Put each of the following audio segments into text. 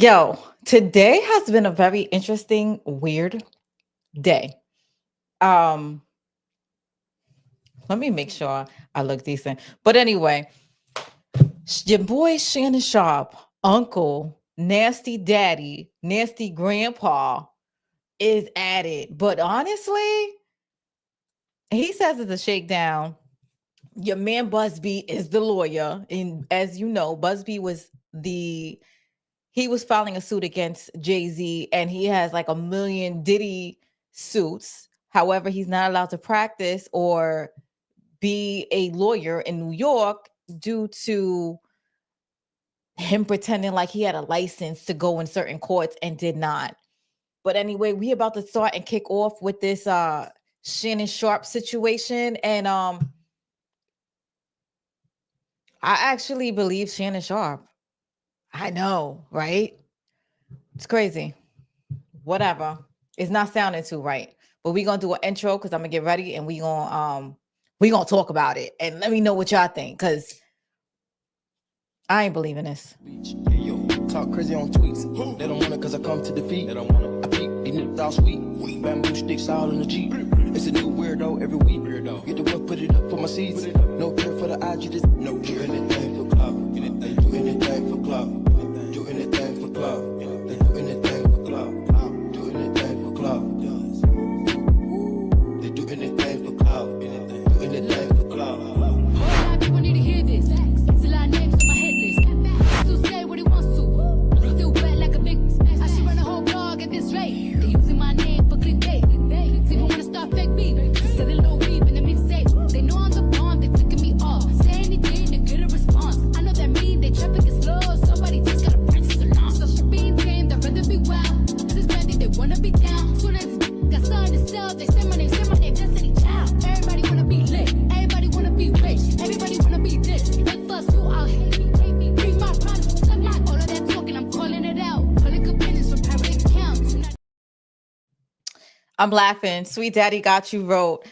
Yo, today has been a very interesting, weird day. Um, Let me make sure I look decent. But anyway, your boy Shannon Sharpe, uncle, nasty daddy, nasty grandpa is at it. But honestly, he says it's a shakedown. Your man Busby is the lawyer. And as you know, Busby was the he was filing a suit against Jay-Z and he has like a million Diddy suits. However, he's not allowed to practice or be a lawyer in New York due to him pretending like he had a license to go in certain courts and did not. But anyway, we about to start and kick off with this Shannon Sharpe situation. And I actually believe Shannon Sharpe. I know, right? It's crazy. Whatever. It's not sounding too right. But we're gonna do an intro because I'm gonna get ready and we gonna talk about it. And let me know what y'all think, because I ain't believing this. Hey, yo, talk crazy on tweets. They don't want it cause I come to defeat. They don't want it. I peep, these niggas all sweet. Bamboo sticks all in the Jeep. It's a new weirdo every week. Get the work, put it up for my seeds. No care for the IG, just no care. Anything for club. They do anything for club. Do anything for club. They do anything for club. Do anything for club. They do anything for club. Do anything for club. A lot of people need to hear this. It's a lot of names on my hit list. So say what he wants to. Still wet like a big. I should run a whole blog at this rate. They using my name for clickbait. Even wanna start fake beef. Said a little beef in the mixtape. They know I'm the bomb. They taking me off. Say anything to get a response. I know that mean they traffic is slow. Somebody just gotta practice along. So she being tame. They'd rather be wild. This is brandy. They wanna be down. Soon as got something to sell, they say my name. Destiny Child. Everybody wanna be lit. Everybody wanna be rich. Everybody wanna be this. They fuss you out. Hate me. Read my products. Suck my all of that talking. I'm calling it out. Public opinions from private accounts. I'm laughing. Sweet Daddy Got You wrote,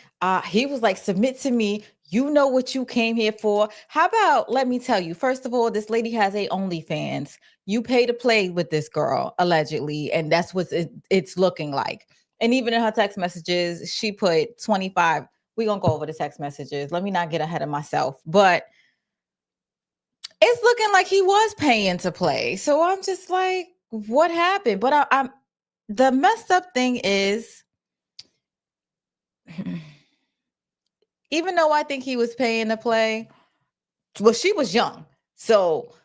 he was like, submit to me. You know what you came here for. How about, let me tell you, first of all, this lady has a OnlyFans. You pay to play with this girl, allegedly, and that's what it's looking like. And even in her text messages, she put 25. We're going to go over the text messages. Let me not get ahead of myself. But it's looking like he was paying to play. So I'm just like, what happened? But I'm the messed up thing is, even though I think he was paying to play, well, she was young. So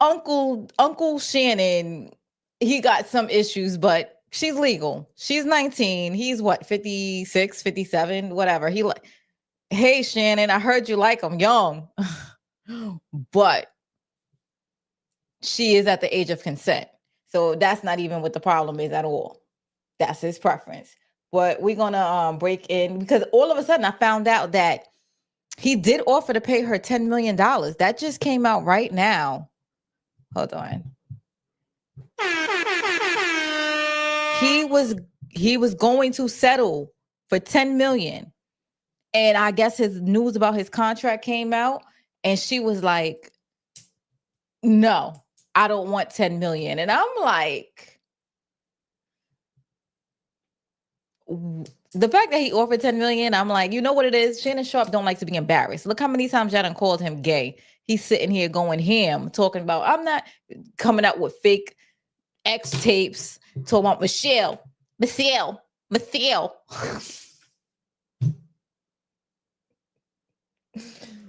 Uncle Shannon, he got some issues, but she's legal. She's 19. He's what, 56, 57, whatever. He like, hey, Shannon, I heard you like him young, but she is at the age of consent. So that's not even what the problem is at all. That's his preference. But we're gonna break in because all of a sudden I found out that he did offer to pay her $10 million. That just came out right now. Hold on. He was going to settle for 10 million. And I guess his news about his contract came out and she was like, no, I don't want 10 million. And I'm like, the fact that he offered 10 million, I'm like, you know what it is? Shannon Sharpe don't like to be embarrassed. Look how many times y'all done called him gay. He's sitting here going ham, talking about, I'm not coming out with fake X tapes, talking about Michelle.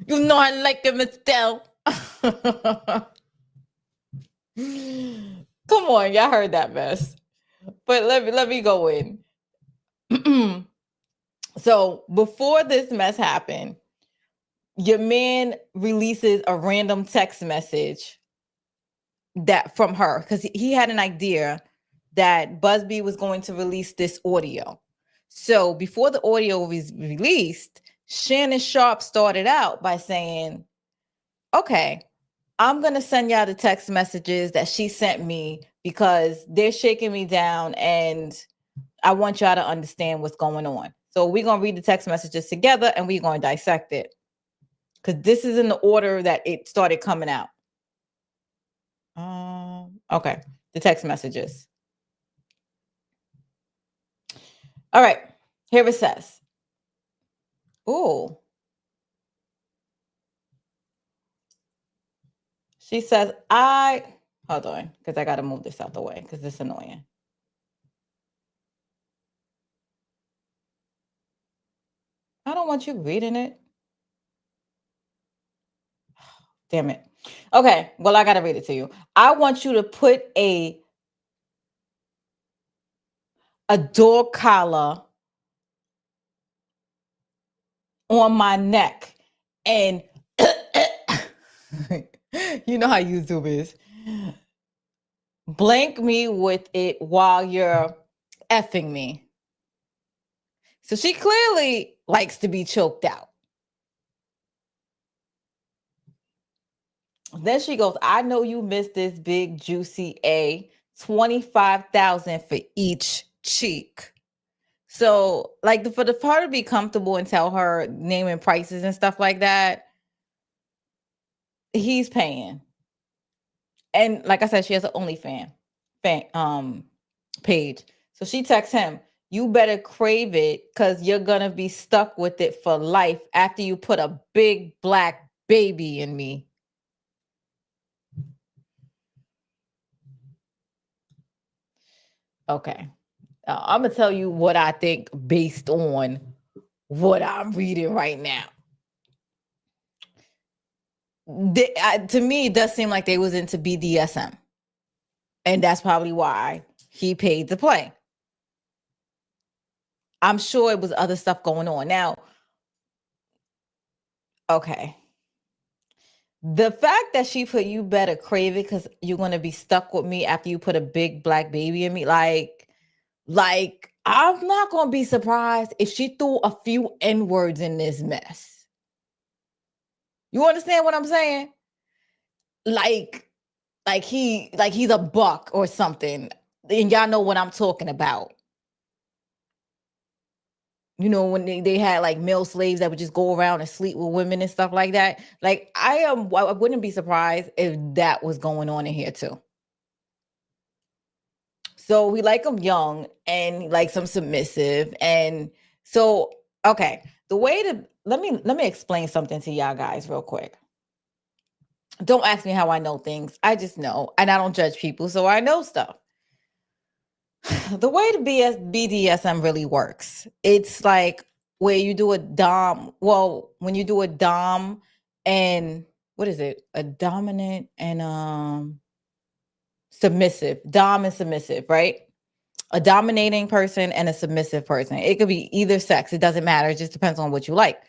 You know I like it, Michelle. Come on, y'all heard that mess. But let me go in. So before this mess happened, your man releases a random text message that from her because he had an idea that Busby was going to release this audio. So before the audio was released, Shannon Sharpe started out by saying, okay, I'm going to send y'all the text messages that she sent me because they're shaking me down and I want y'all to understand what's going on. So we're going to read the text messages together and we're going to dissect it because this is in the order that it started coming out. Okay. The text messages. All right. Here it says, ooh, she says, hold on, because I got to move this out the way because this is annoying. I don't want you reading it. Damn it. Okay. Well, I got to read it to you. I want you to put a dog collar on my neck and you know how YouTube is. Blank me with it while you're effing me. So she clearly likes to be choked out. Then she goes, I know you missed this big juicy A, 25,000 for each cheek. So like for her to be comfortable and tell her naming prices and stuff like that, he's paying. And like I said, she has an OnlyFans page. So she texts him, you better crave it because you're gonna be stuck with it for life after you put a big black baby in me. Okay. I'm gonna tell you what I think based on what I'm reading right now. To me, it does seem like they was into BDSM. And that's probably why he paid to play. I'm sure it was other stuff going on. Now, okay. The fact that she put you better crave it because you're going to be stuck with me after you put a big black baby in me. Like I'm not going to be surprised if she threw a few N-words in this mess. You understand what I'm saying? Like he's a buck or something. And y'all know what I'm talking about. You know, when they had like male slaves that would just go around and sleep with women and stuff like that. Like I wouldn't be surprised if that was going on in here too. So we like them young and like some submissive. And so, okay, the way to let me explain something to y'all guys real quick. Don't ask me how I know things. I just know, and I don't judge people, so I know stuff. The way the BDSM really works, it's like where you do a dom. Well, when you do a dom and what is it? A dominant and submissive. Dom and submissive, right? A dominating person and a submissive person. It could be either sex. It doesn't matter. It just depends on what you like.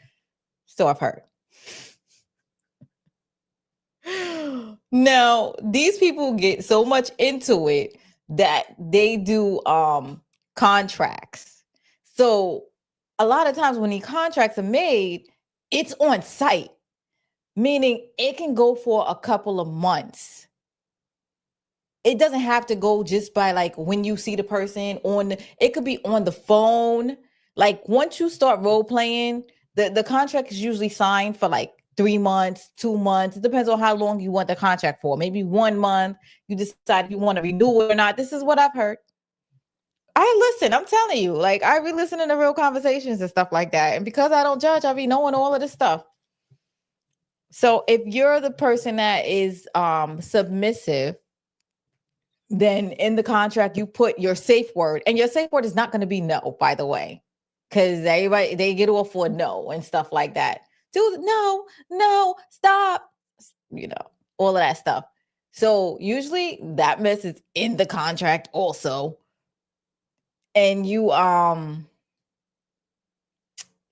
So I've heard. Now, these people get so much into it that they do contracts. So a lot of times when these contracts are made, it's on site, meaning it can go for a couple of months. It doesn't have to go just by like when you see the person it could be on the phone. Like once you start role playing, the contract is usually signed for like 3 months, 2 months. It depends on how long you want the contract for. Maybe 1 month. You decide if you want to renew it or not. This is what I've heard. I listen. I'm telling you, like I be listening to real conversations and stuff like that. And because I don't judge, I be knowing all of this stuff. So if you're the person that is submissive, then in the contract you put your safe word, and your safe word is not going to be no, by the way, because everybody they get off for no and stuff like that. Dude, no, stop, you know, all of that stuff. So usually that mess is in the contract also. And you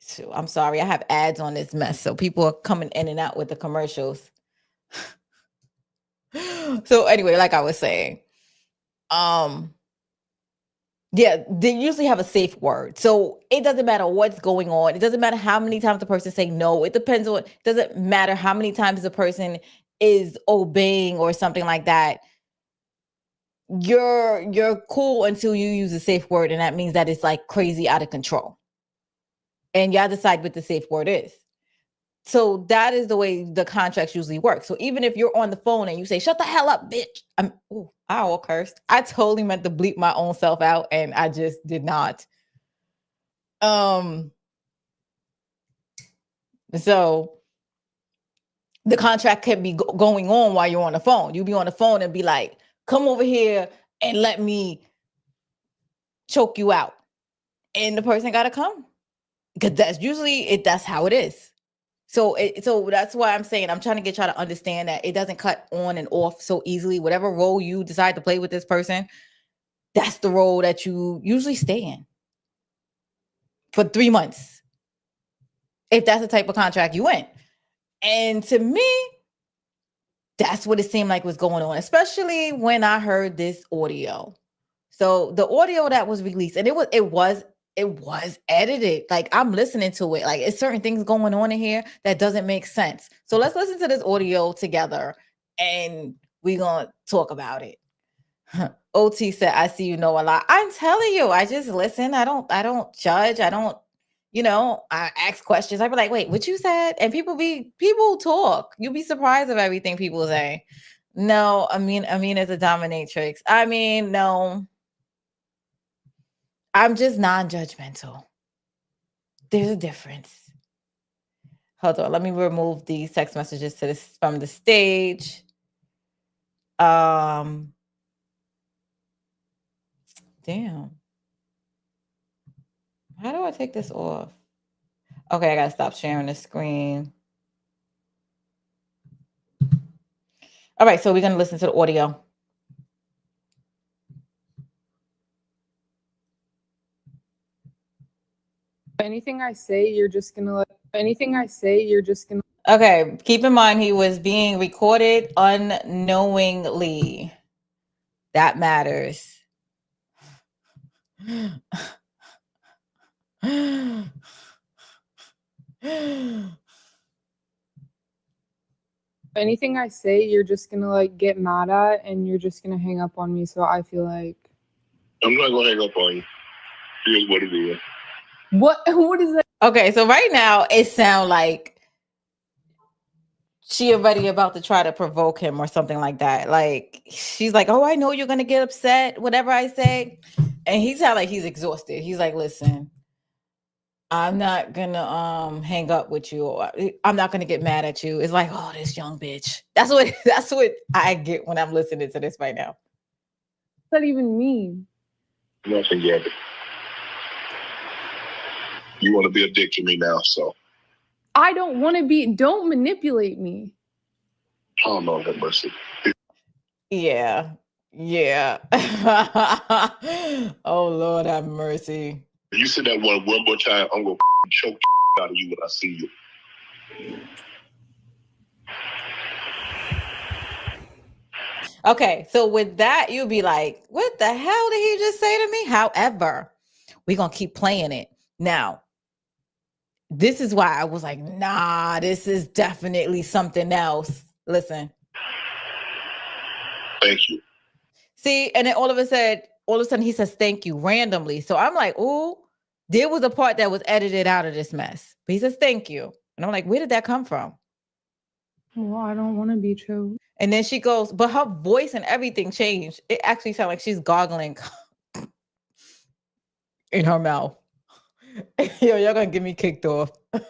so I'm sorry, I have ads on this mess, so people are coming in and out with the commercials. So anyway, like I was saying, yeah, they usually have a safe word. So it doesn't matter what's going on. It doesn't matter how many times the person say no. It depends on, it doesn't matter how many times the person is obeying or something like that. You're cool until you use a safe word. And that means that it's like crazy out of control. And y'all decide what the safe word is. So that is the way the contracts usually work. So even if you're on the phone and you say, shut the hell up, bitch. I all cursed. I totally meant to bleep my own self out and I just did not. So the contract can be going on while you're on the phone. You'll be on the phone and be like, come over here and let me choke you out. And the person got to come. Because that's usually that's how it is. So that's why I'm saying I'm trying to get y'all to understand that it doesn't cut on and off so easily. Whatever role you decide to play with this person, that's the role that you usually stay in for 3 months. If that's the type of contract you in. And to me, that's what it seemed like was going on, especially when I heard this audio. So the audio that was released, and it was edited. Like I'm listening to it. Like it's certain things going on in here that doesn't make sense. So let's listen to this audio together and we're gonna talk about it. OT said, I see you know a lot. I'm telling you, I just listen. I don't judge. I don't, I ask questions. I be like, wait, what you said? And people talk. You'll be surprised of everything people say. No, I mean, as a dominatrix. I mean, no. I'm just non-judgmental. There's a difference. Hold on. Let me remove these text messages from the stage. Damn. How do I take this off? Okay, I gotta stop sharing the screen. All right, so we're gonna listen to the audio. Anything I say, you're just gonna. Okay, keep in mind he was being recorded unknowingly. That matters. Anything I say, you're just gonna like get mad at, and you're just gonna hang up on me. So I feel like I'm not gonna hang up on you. Here's what it is. what is that? Okay, so right now it sounds like she already about to try to provoke him or something like that. Like she's like, "Oh, I know you're gonna get upset, whatever I say," and he sounds like he's exhausted. He's like, "Listen, I'm not gonna hang up with you. Or I'm not gonna get mad at you." It's like, "Oh, this young bitch." That's what I get when I'm listening to this right now. What does that even mean? Nothing yet. You want to be a dick to me now, so. I don't want to be. Don't manipulate me. Oh, Lord have mercy. Yeah. Oh, Lord have mercy. If you say that one more time, I'm gonna choke out of you when I see you. Okay, so with that, you'll be like, what the hell did he just say to me? However, we're going to keep playing it. Now, this is why I was like, nah, this is definitely something else. Listen. Thank you. See, and then all of a sudden he says thank you randomly. So I'm like, oh, there was a part that was edited out of this mess. But he says thank you. And I'm like, where did that come from? Well, I don't want to be choked. And then she goes, but her voice and everything changed. It actually sounded like she's gargling in her mouth. Yo, y'all gonna get me kicked off. When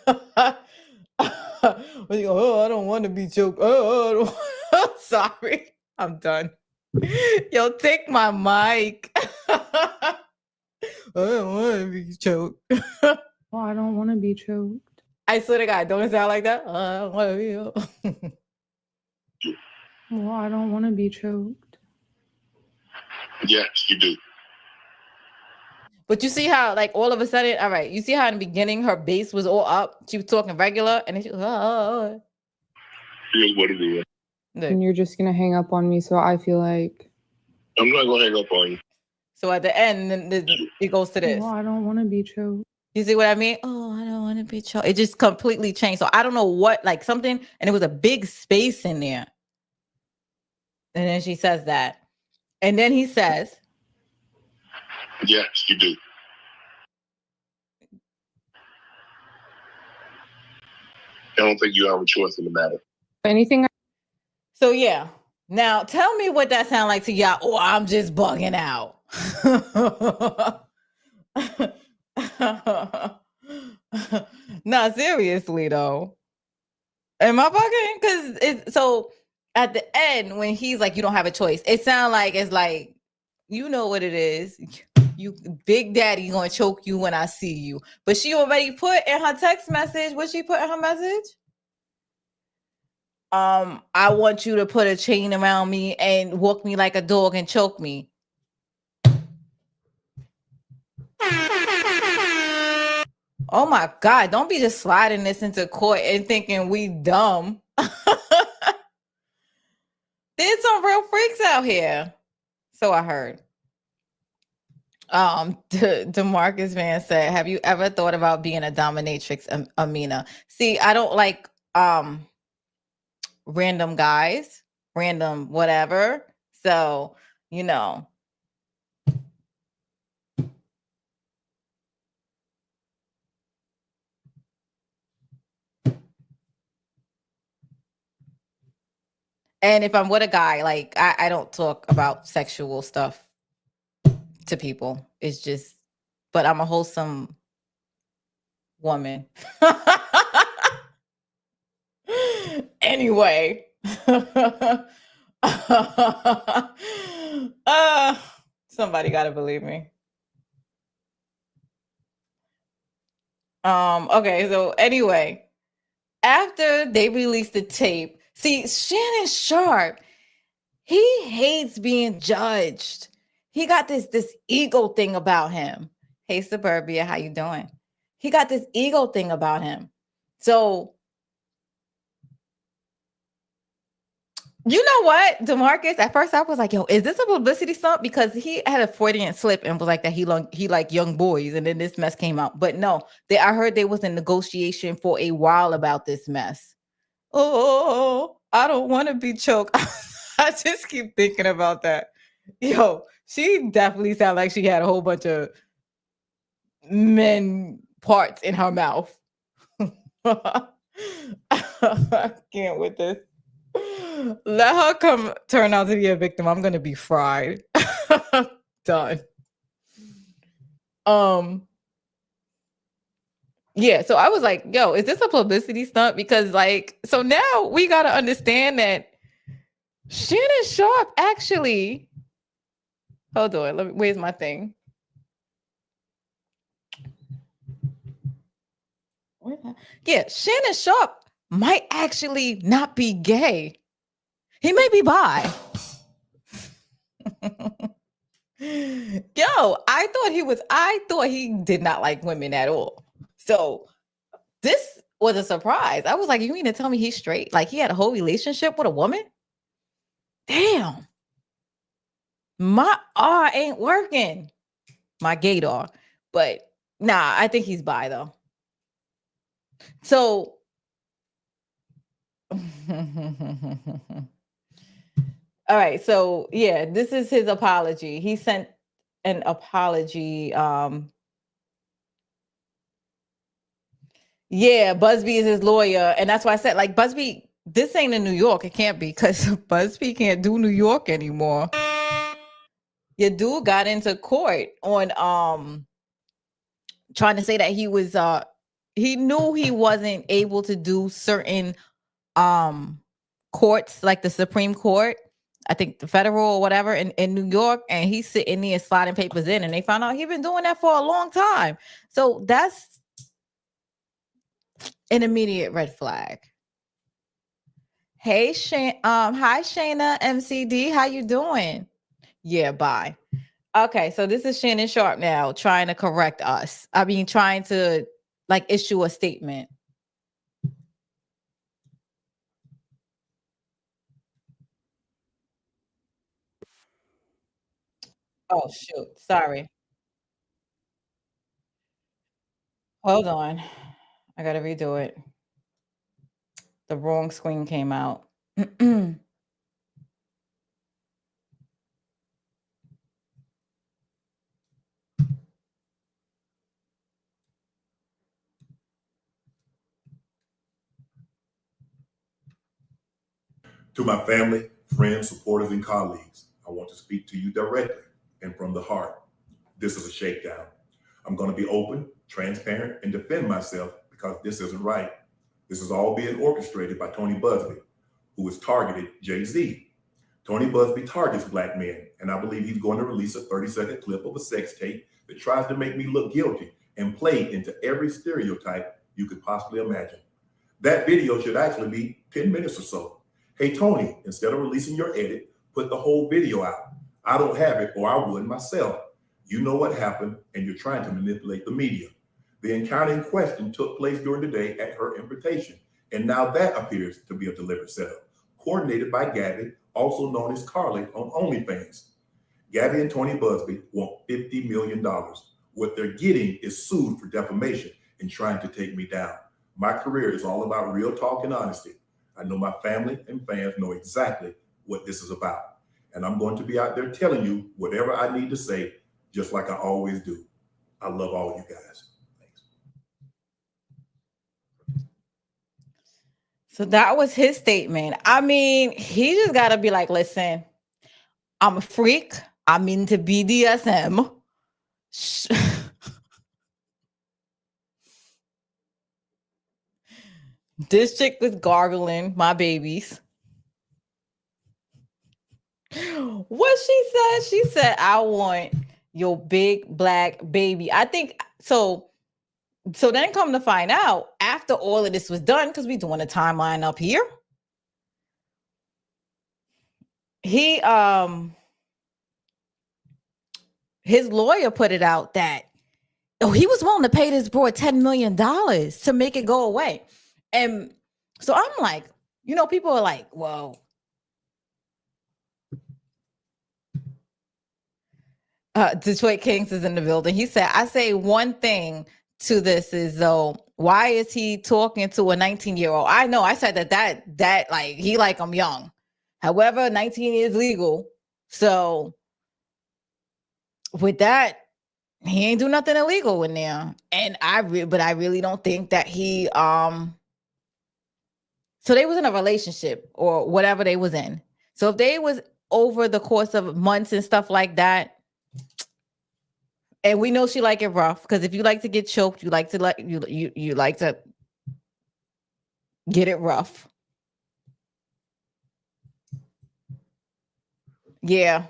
you go, oh, I don't want to be choked. Oh, sorry. I'm done. Yo, take my mic. I don't want to be choked. Well, I don't want to be choked. I swear to God, don't it sound like that? I don't want to be. Well, I don't want to be choked. Yes, you do. But you see how, like, all of a sudden, all right, you see how in the beginning her bass was all up? She was talking regular, and then she was, oh. Here's what it is. Look. And you're just going to hang up on me, so I feel like... I'm not going to hang up on you. So at the end, it goes to this. Well, I don't want to be choked. You see what I mean? Oh, I don't want to be choked. It just completely changed. So I don't know what, like something, and it was a big space in there. And then she says that. And then he says, yes, you do. I don't think you have a choice in the matter. Anything So yeah. Now tell me what that sound like to y'all. Oh, I'm just bugging out. No, seriously though. Am I bugging? Because it's so at the end when he's like, you don't have a choice. It sounds like it's like, you know what it is. You Big Daddy gonna choke you when I see you. But she already put in her text message. What she put in her message? I want you to put a chain around me and walk me like a dog and choke me. Oh my God, don't be just sliding this into court and thinking we dumb. There's some real freaks out here. So I heard. DeMarcus Van said, have you ever thought about being a dominatrix, Amina? See, I don't like random guys, random whatever. So, you know. And if I'm with a guy, like I don't talk about sexual stuff to people. It's just, but I'm a wholesome woman. Anyway. Somebody gotta believe me. Okay, so anyway, after they released the tape, see, Shannon Sharpe, he hates being judged. He got this ego thing about him. Hey, Suburbia, how you doing? He got this ego thing about him. So, you know what, DeMarcus? At first, I was like, "Yo, is this a publicity stunt?" Because he had a Freudian slip and was like that he like young boys, and then this mess came out. But no, I heard they was in negotiation for a while about this mess. Oh, I don't want to be choked. I just keep thinking about that. Yo, she definitely sounded like she had a whole bunch of men parts in her mouth. I can't with this. Let her come turn out to be a victim. I'm gonna be fried. Done. Yeah, so I was like, yo, is this a publicity stunt? Because like, so now we gotta understand that Shannon Sharpe actually, hold on, where's my thing? Yeah, Shannon Sharpe might actually not be gay. He may be bi. Yo, I thought he did not like women at all. So this was a surprise. I was like, you mean to tell me he's straight? Like he had a whole relationship with a woman? Damn. My R ain't working. My gaydar. But nah, I think he's bi though. So all right, so yeah, this is his apology. He sent an apology. Yeah, Busby is his lawyer, and that's why I said, like, Busby, this ain't in New York. It can't be because Busby can't do New York anymore. Your dude got into court on trying to say that he knew he wasn't able to do certain courts like the Supreme Court, I think the federal or whatever in New York, and he's sitting there sliding papers in, and they found out he's been doing that for a long time. So that's an immediate red flag. Hey, hi Shayna MCD, how you doing? Yeah, bye. Okay, so this is Shannon Sharpe now trying to correct us. I mean, trying to like issue a statement. Oh shoot, sorry. Hold on. I gotta redo it. The wrong screen came out. To my family, friends, supporters, and colleagues, I want to speak to you directly and from the heart. This is a shakedown. I'm going to be open, transparent, and defend myself because this isn't right. This is all being orchestrated by Tony Busby, who has targeted Jay-Z. Tony Busby targets Black men, and I believe he's going to release a 30-second clip of a sex tape that tries to make me look guilty and play into every stereotype you could possibly imagine. That video should actually be 10 minutes or so. Hey, Tony, instead of releasing your edit, put the whole video out. I don't have it, or I would myself. You know what happened, and you're trying to manipulate the media. The encounter in question took place during the day at her invitation, and now that appears to be a deliberate setup, coordinated by Gabby, also known as Carly on OnlyFans. Gabby and Tony Busby want $50 million. What they're getting is sued for defamation and trying to take me down. My career is all about real talk and honesty. I know my family and fans know exactly what this is about. And I'm going to be out there telling you whatever I need to say, just like I always do. I love all you guys. Thanks. So that was his statement. I mean, he just got to be like, listen, I'm a freak. I'm into BDSM. This chick was gargling my babies. What she said, I want your big black baby. I think so. So then come to find out, after all of this was done, because we're doing a timeline up here, he his lawyer put it out that he was willing to pay this boy $10 million to make it go away. And so I'm like, people are like, well, Detroit Kings is in the building. He said, I say one thing to this is though, why is he talking to a 19-year-old? I know I said that like he like I'm young. However, 19 is legal. So with that, he ain't do nothing illegal in there. And but I really don't think that he so they was in a relationship or whatever they was in. So if they was over the course of months and stuff like that, and we know she like it rough, because if you like to get choked, you like to you like to get it rough. Yeah.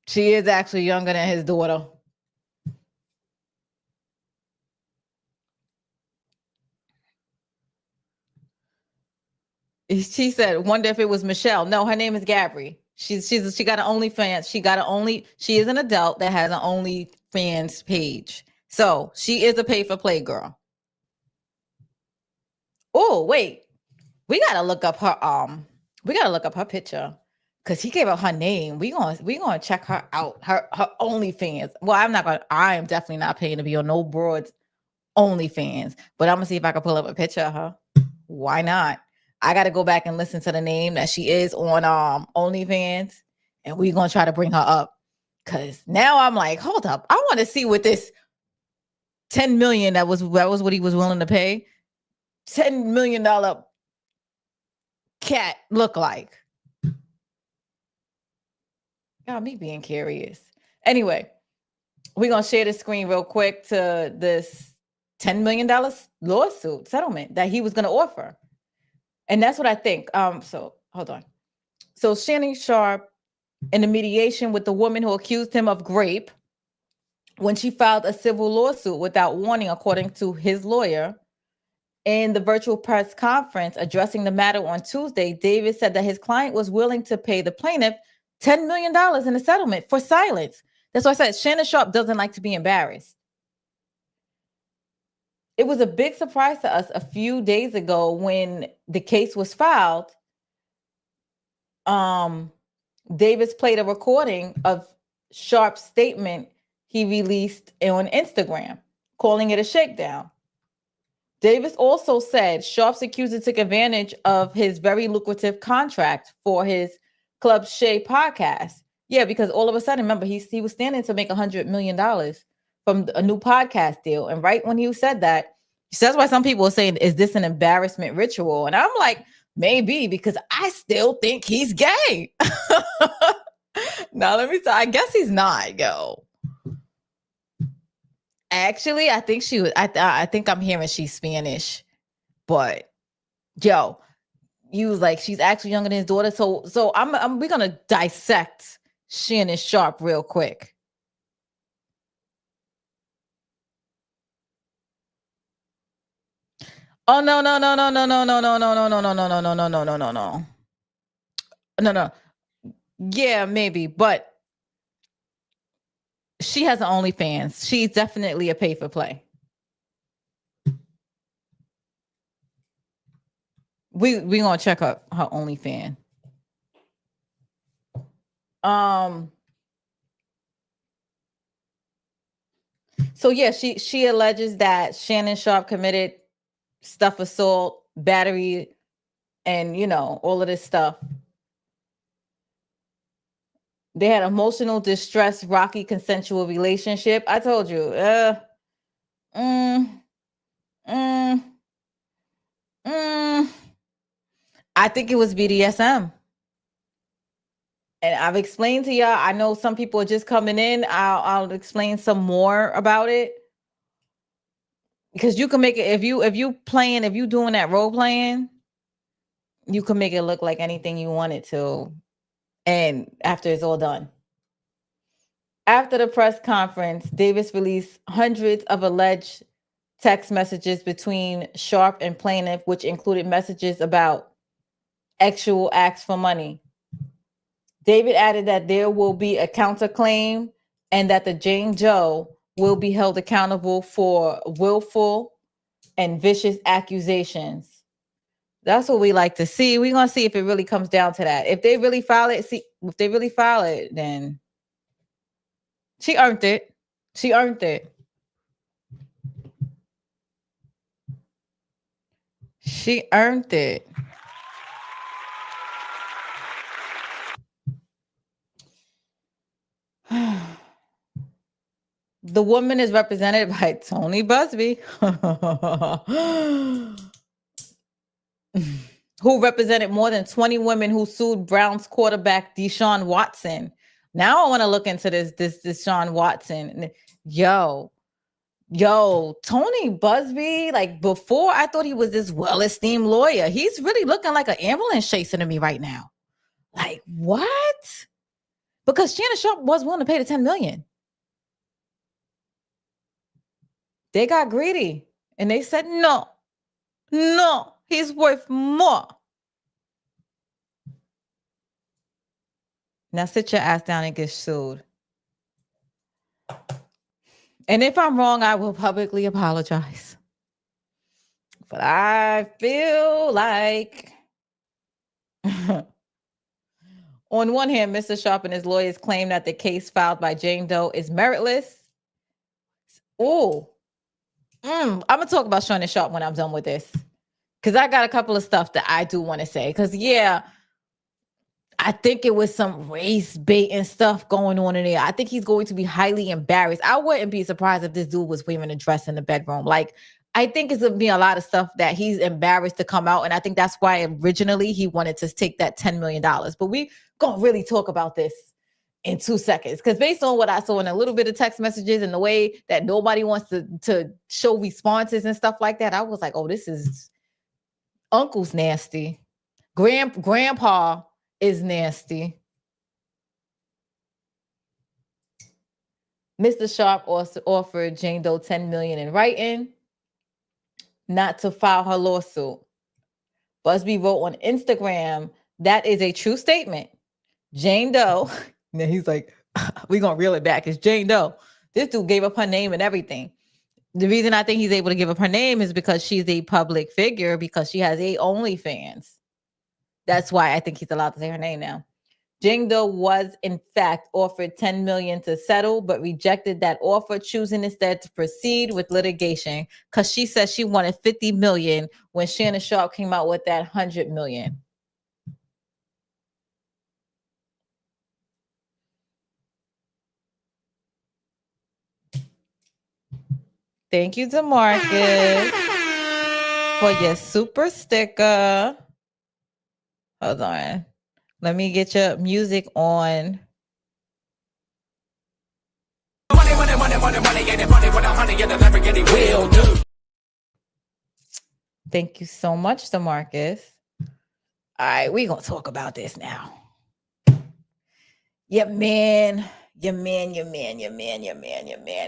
She is actually younger than his daughter. She said, wonder if it was Michelle. No, her name is Gabby. She got an OnlyFans. She is an adult that has an OnlyFans page. So she is a pay for play girl. Oh, wait. We gotta look up her picture. Because he gave out her name. We gonna check her out. Her OnlyFans. Well, I am definitely not paying to be on no broad's OnlyFans. But I'm gonna see if I can pull up a picture of her. Why not? I got to go back and listen to the name that she is on OnlyFans, and we're going to try to bring her up, because now I'm like, hold up. I want to see what this $10 million, that was what he was willing to pay, $10 million cat look like. Got me being curious. Anyway, we're going to share the screen real quick to this $10 million lawsuit settlement that he was going to offer. And that's what I think. So hold on. So Shannon Sharpe, in the mediation with the woman who accused him of rape, when she filed a civil lawsuit without warning, according to his lawyer, in the virtual press conference addressing the matter on Tuesday, Davis said that his client was willing to pay the plaintiff $10 million in a settlement for silence. That's why I said Shannon Sharpe doesn't like to be embarrassed. It was a big surprise to us a few days ago when the case was filed. Davis played a recording of Sharpe's statement he released on Instagram, calling it a shakedown. Davis also said Sharpe's accuser took advantage of his very lucrative contract for his Club Shay podcast. Yeah, because all of a sudden, remember, he was standing to make $100 million from a new podcast deal. And right when he said that, So that's why some people are saying, is this an embarrassment ritual? And I'm like, maybe, because I still think he's gay. Now let me tell, I guess he's not, yo. Actually, I think she was, I think I'm hearing she's Spanish, but yo, you was like, she's actually younger than his daughter. So we're gonna dissect Shannon Sharpe real quick. Oh no. No. Yeah, maybe, but she has an OnlyFans. She's definitely a pay for play. We gonna check out her OnlyFans. So yeah, she alleges that Shannon Sharpe committed stuff assault, battery, and all of this stuff. They had emotional distress, rocky consensual relationship. I told you. I think it was BDSM. And I've explained to y'all. I know some people are just coming in. I'll explain some more about it. Because you can make it if you doing that role playing, you can make it look like anything you want it to. And after it's all done. After the press conference, Davis released hundreds of alleged text messages between Sharpe and plaintiff, which included messages about actual acts for money. David added that there will be a counterclaim and that the Jane Doe will be held accountable for willful and vicious accusations. That's what we like to see. We're going to see if it really comes down to that. If they really file it, then she earned it. She earned it. She earned it. The woman is represented by Tony Busby, who represented more than 20 women who sued Browns quarterback Deshaun Watson. Now I want to look into this Deshaun Watson. Yo, Tony Busby, like before I thought he was this well-esteemed lawyer. He's really looking like an ambulance chaser to me right now. Like what? Because Shannon Sharpe was willing to pay the $10 million. They got greedy and they said, no, he's worth more. Now sit your ass down and get sued. And if I'm wrong, I will publicly apologize. But I feel like on one hand, Mr. Sharpe and his lawyers claim that the case filed by Jane Doe is meritless. I'm going to talk about Shannon Sharpe when I'm done with this. Because I got a couple of stuff that I do want to say. Because, yeah, I think it was some race bait and stuff going on in there. I think he's going to be highly embarrassed. I wouldn't be surprised if this dude was wearing a dress in the bedroom. Like, I think it's going to be a lot of stuff that he's embarrassed to come out. And I think that's why originally he wanted to take that $10 million. But we going to really talk about this in 2 seconds. Because based on what I saw in a little bit of text messages and the way that nobody wants to show responses and stuff like that, I was like, oh, this is uncle's nasty. Grandpa is nasty. Mr. Sharpe also offered Jane Doe $10 million in writing not to file her lawsuit. Busby wrote on Instagram, that is a true statement. Jane Doe, and he's like, we're going to reel it back. It's Jane Doe. This dude gave up her name and everything. The reason I think he's able to give up her name is because she's a public figure, because she has a OnlyFans. That's why I think he's allowed to say her name now. Jane Doe was, in fact, offered $10 million to settle, but rejected that offer, choosing instead to proceed with litigation because she said she wanted $50 million when Shannon Sharpe came out with that $100 million. Thank you, DeMarcus. for your super sticker. Hold on. Let me get your music on. Thank you so much, DeMarcus. All right, we're going to talk about this now. Your man.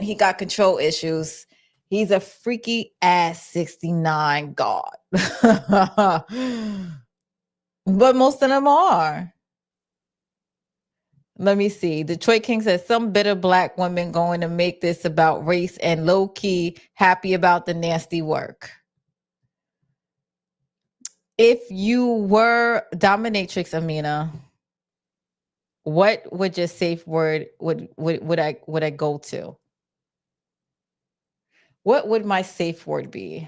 He got control issues. He's a freaky ass 69 god. But most of them are. Let me see. Detroit King says some bitter black women going to make this about race and low key happy about the nasty work. If you were dominatrix, Amina, what would your safe word would I go to? What would my safe word be?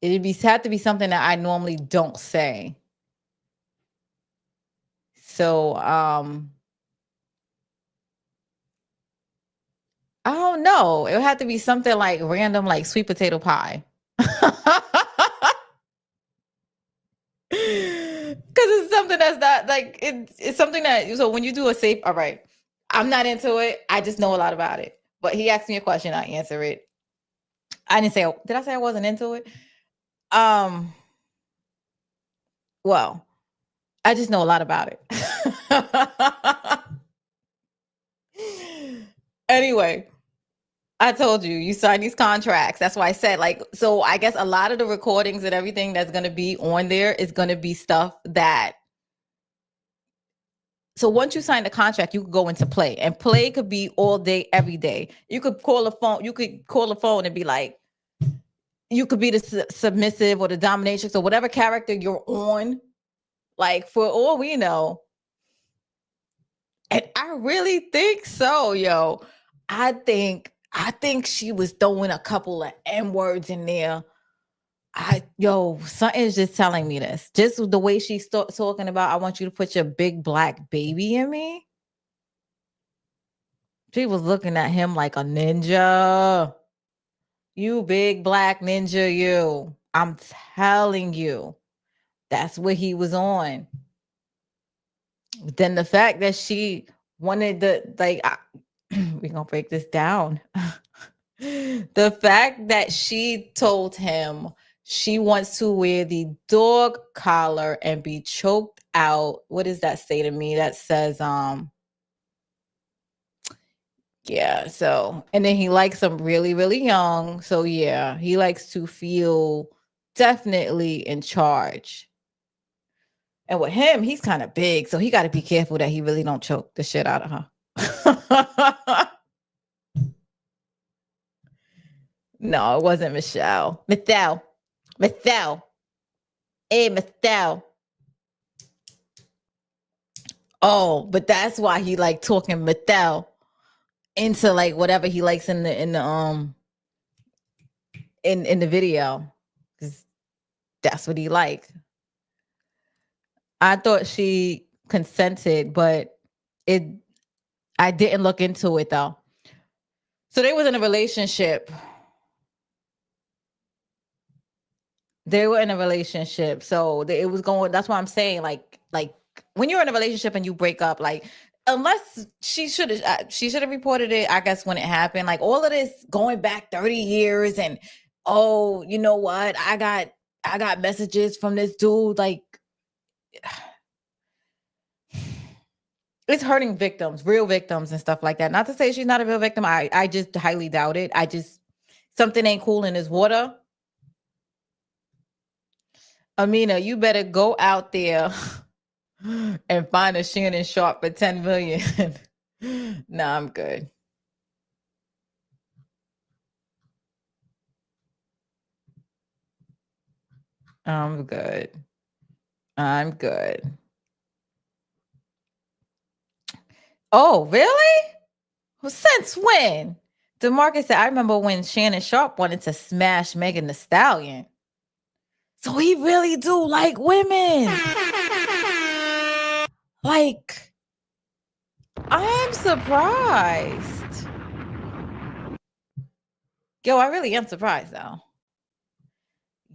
It'd have to be something that I normally don't say. So I don't know. It would have to be something like random, like sweet potato pie. Because it's something that's not like it's something that, so when you do a safe, all right, I'm not into it. I just know a lot about it. But he asked me a question, I answer it. I didn't say, did I say I wasn't into it? Well, I just know a lot about it. Anyway, I told you, you sign these contracts. That's why I said, like, so I guess a lot of the recordings and everything that's going to be on there is going to be stuff that, so once you sign the contract, you could go into play, and play could be all day, every day. You could call a phone. You could call a phone and be like, you could be the submissive or the dominatrix or whatever character you're on. Like, for all we know. And I really think so, yo. I think she was throwing a couple of N-words in there. Something's just telling me this. Just the way she's talking about, I want you to put your big black baby in me. She was looking at him like a ninja. You big black ninja, you. I'm telling you. That's what he was on. Then the fact that she wanted to, like, we're going to break this down. The fact that she told him she wants to wear the dog collar and be choked out. What does that say to me? That says, yeah, so, and then he likes them really, really young. So yeah, he likes to feel definitely in charge. And with him, he's kind of big, so he got to be careful that he really don't choke the shit out of her. No, it wasn't Michelle. Michelle. Hey, Michelle. Oh, but that's why he like talking Michelle into like whatever he likes in the video. That's what he liked. I thought she consented, but I didn't look into it though. So they was in a relationship. They were in a relationship. So it was going, that's why I'm saying like when you're in a relationship and you break up, like, unless she should have reported it, I guess, when it happened. Like, all of this going back 30 years and, oh, you know what? I got messages from this dude. Like, it's hurting victims, real victims and stuff like that. Not to say she's not a real victim. I just highly doubt it. Something ain't cool in his water. Amina, you better go out there and find a Shannon Sharpe for 10 million. Nah, I'm good. I'm good. Oh, really? Well, since when? DeMarcus said, I remember when Shannon Sharpe wanted to smash Megan Thee Stallion. So he really do like women. Like, I'm surprised. Yo, I really am surprised though.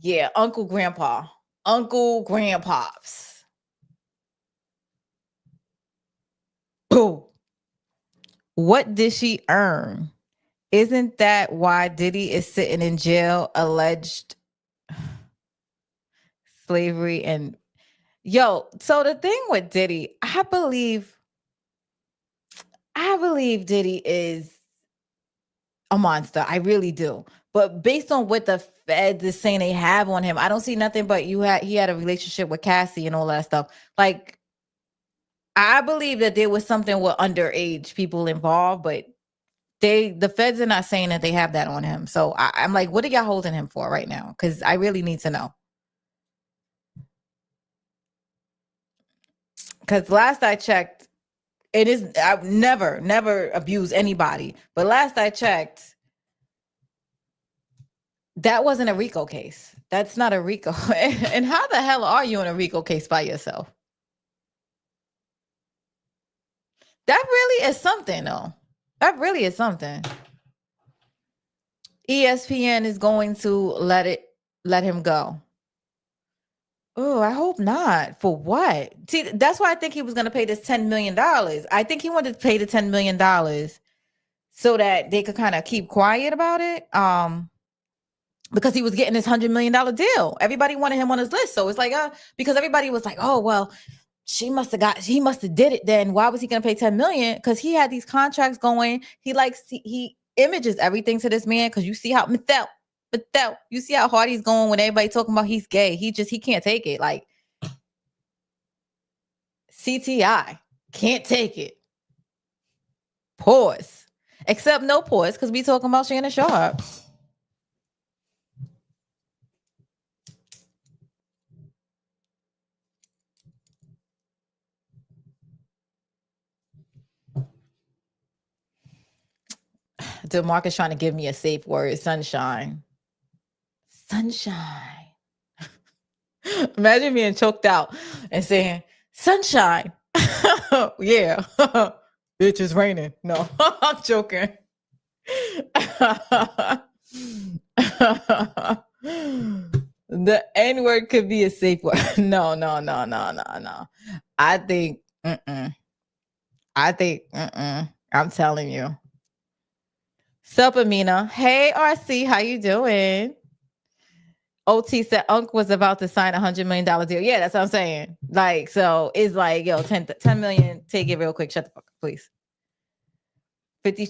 Yeah, Uncle Grandpops. Boom. What did she earn? Isn't that why Diddy is sitting in jail, alleged slavery and so the thing with Diddy, I believe Diddy is a monster. I really do. But based on what the feds is saying they have on him, I don't see nothing but he had a relationship with Cassie and all that stuff. Like, I believe that there was something with underage people involved, but the feds are not saying that they have that on him. So I'm like, what are y'all holding him for right now? Because I really need to know. Because last I checked, I've never abused anybody. But last I checked, that wasn't a RICO case. That's not a RICO. And how the hell are you in a RICO case by yourself? That really is something, though. That really is something. ESPN is going to let him go. Oh, I hope not. For what? See, that's why I think he was going to pay this $10 million. I think he wanted to pay the $10 million so that they could kind of keep quiet about it. Because he was getting this $100 million deal. Everybody wanted him on his list. So it's like, because everybody was like, oh, well, he must have did it then. Why was he going to pay $10 million? Because he had these contracts going. He images everything to this man. Because you see how you see how hard he's going when everybody talking about he's gay. He can't take it. Like, CTI can't take it. Pause. Except no pause because we talking about Shannon Sharpe. DeMarcus trying to give me a safe word. Sunshine. Imagine being choked out and saying, sunshine. Yeah. Bitch, it's raining. No, I'm joking. The N-word could be a safe word. No. I think, I'm telling you. Sup, Amina. Hey, RC, how you doing? OT said Unc was about to sign $100 million deal. Yeah, that's what I'm saying. Like, so it's like, 10 million. Take it real quick. Shut the fuck up, please. 50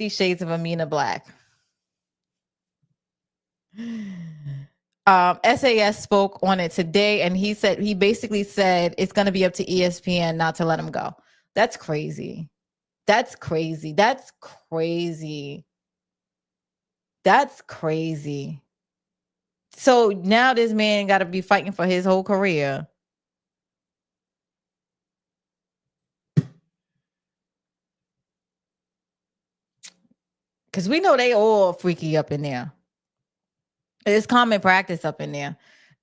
Shades of Amina Black. SAS spoke on it today, and he basically said it's going to be up to ESPN not to let him go. That's crazy. That's crazy. So now this man got to be fighting for his whole career. Because we know they all freaky up in there. It's common practice up in there.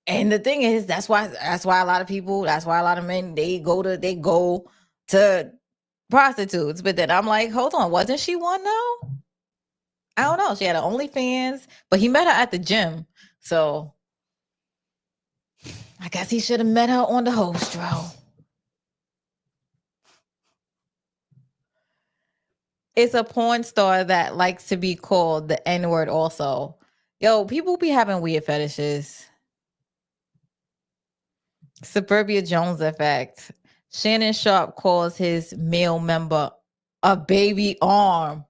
And the thing is, that's why a lot of men, they go to prostitutes. But then I'm like, hold on, wasn't she one though? I don't know. She had an OnlyFans, but he met her at the gym. So I guess he should have met her on the host row. It's a porn star that likes to be called the N-word also. Yo, people be having weird fetishes. Suburbia Jones effect. Shannon Sharpe calls his male member a baby arm.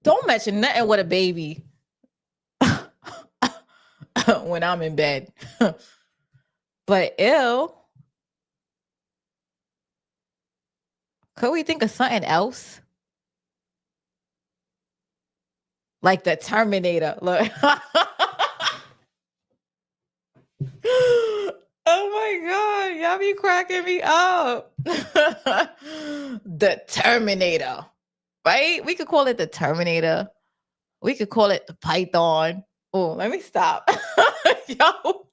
Don't mention nothing with a baby when I'm in bed. But ew. Could we think of something else? Like the Terminator. Look. Oh my God. Y'all be cracking me up. The Terminator. Right? We could call it the Terminator. We could call it the Python. Oh, let me stop. Yo,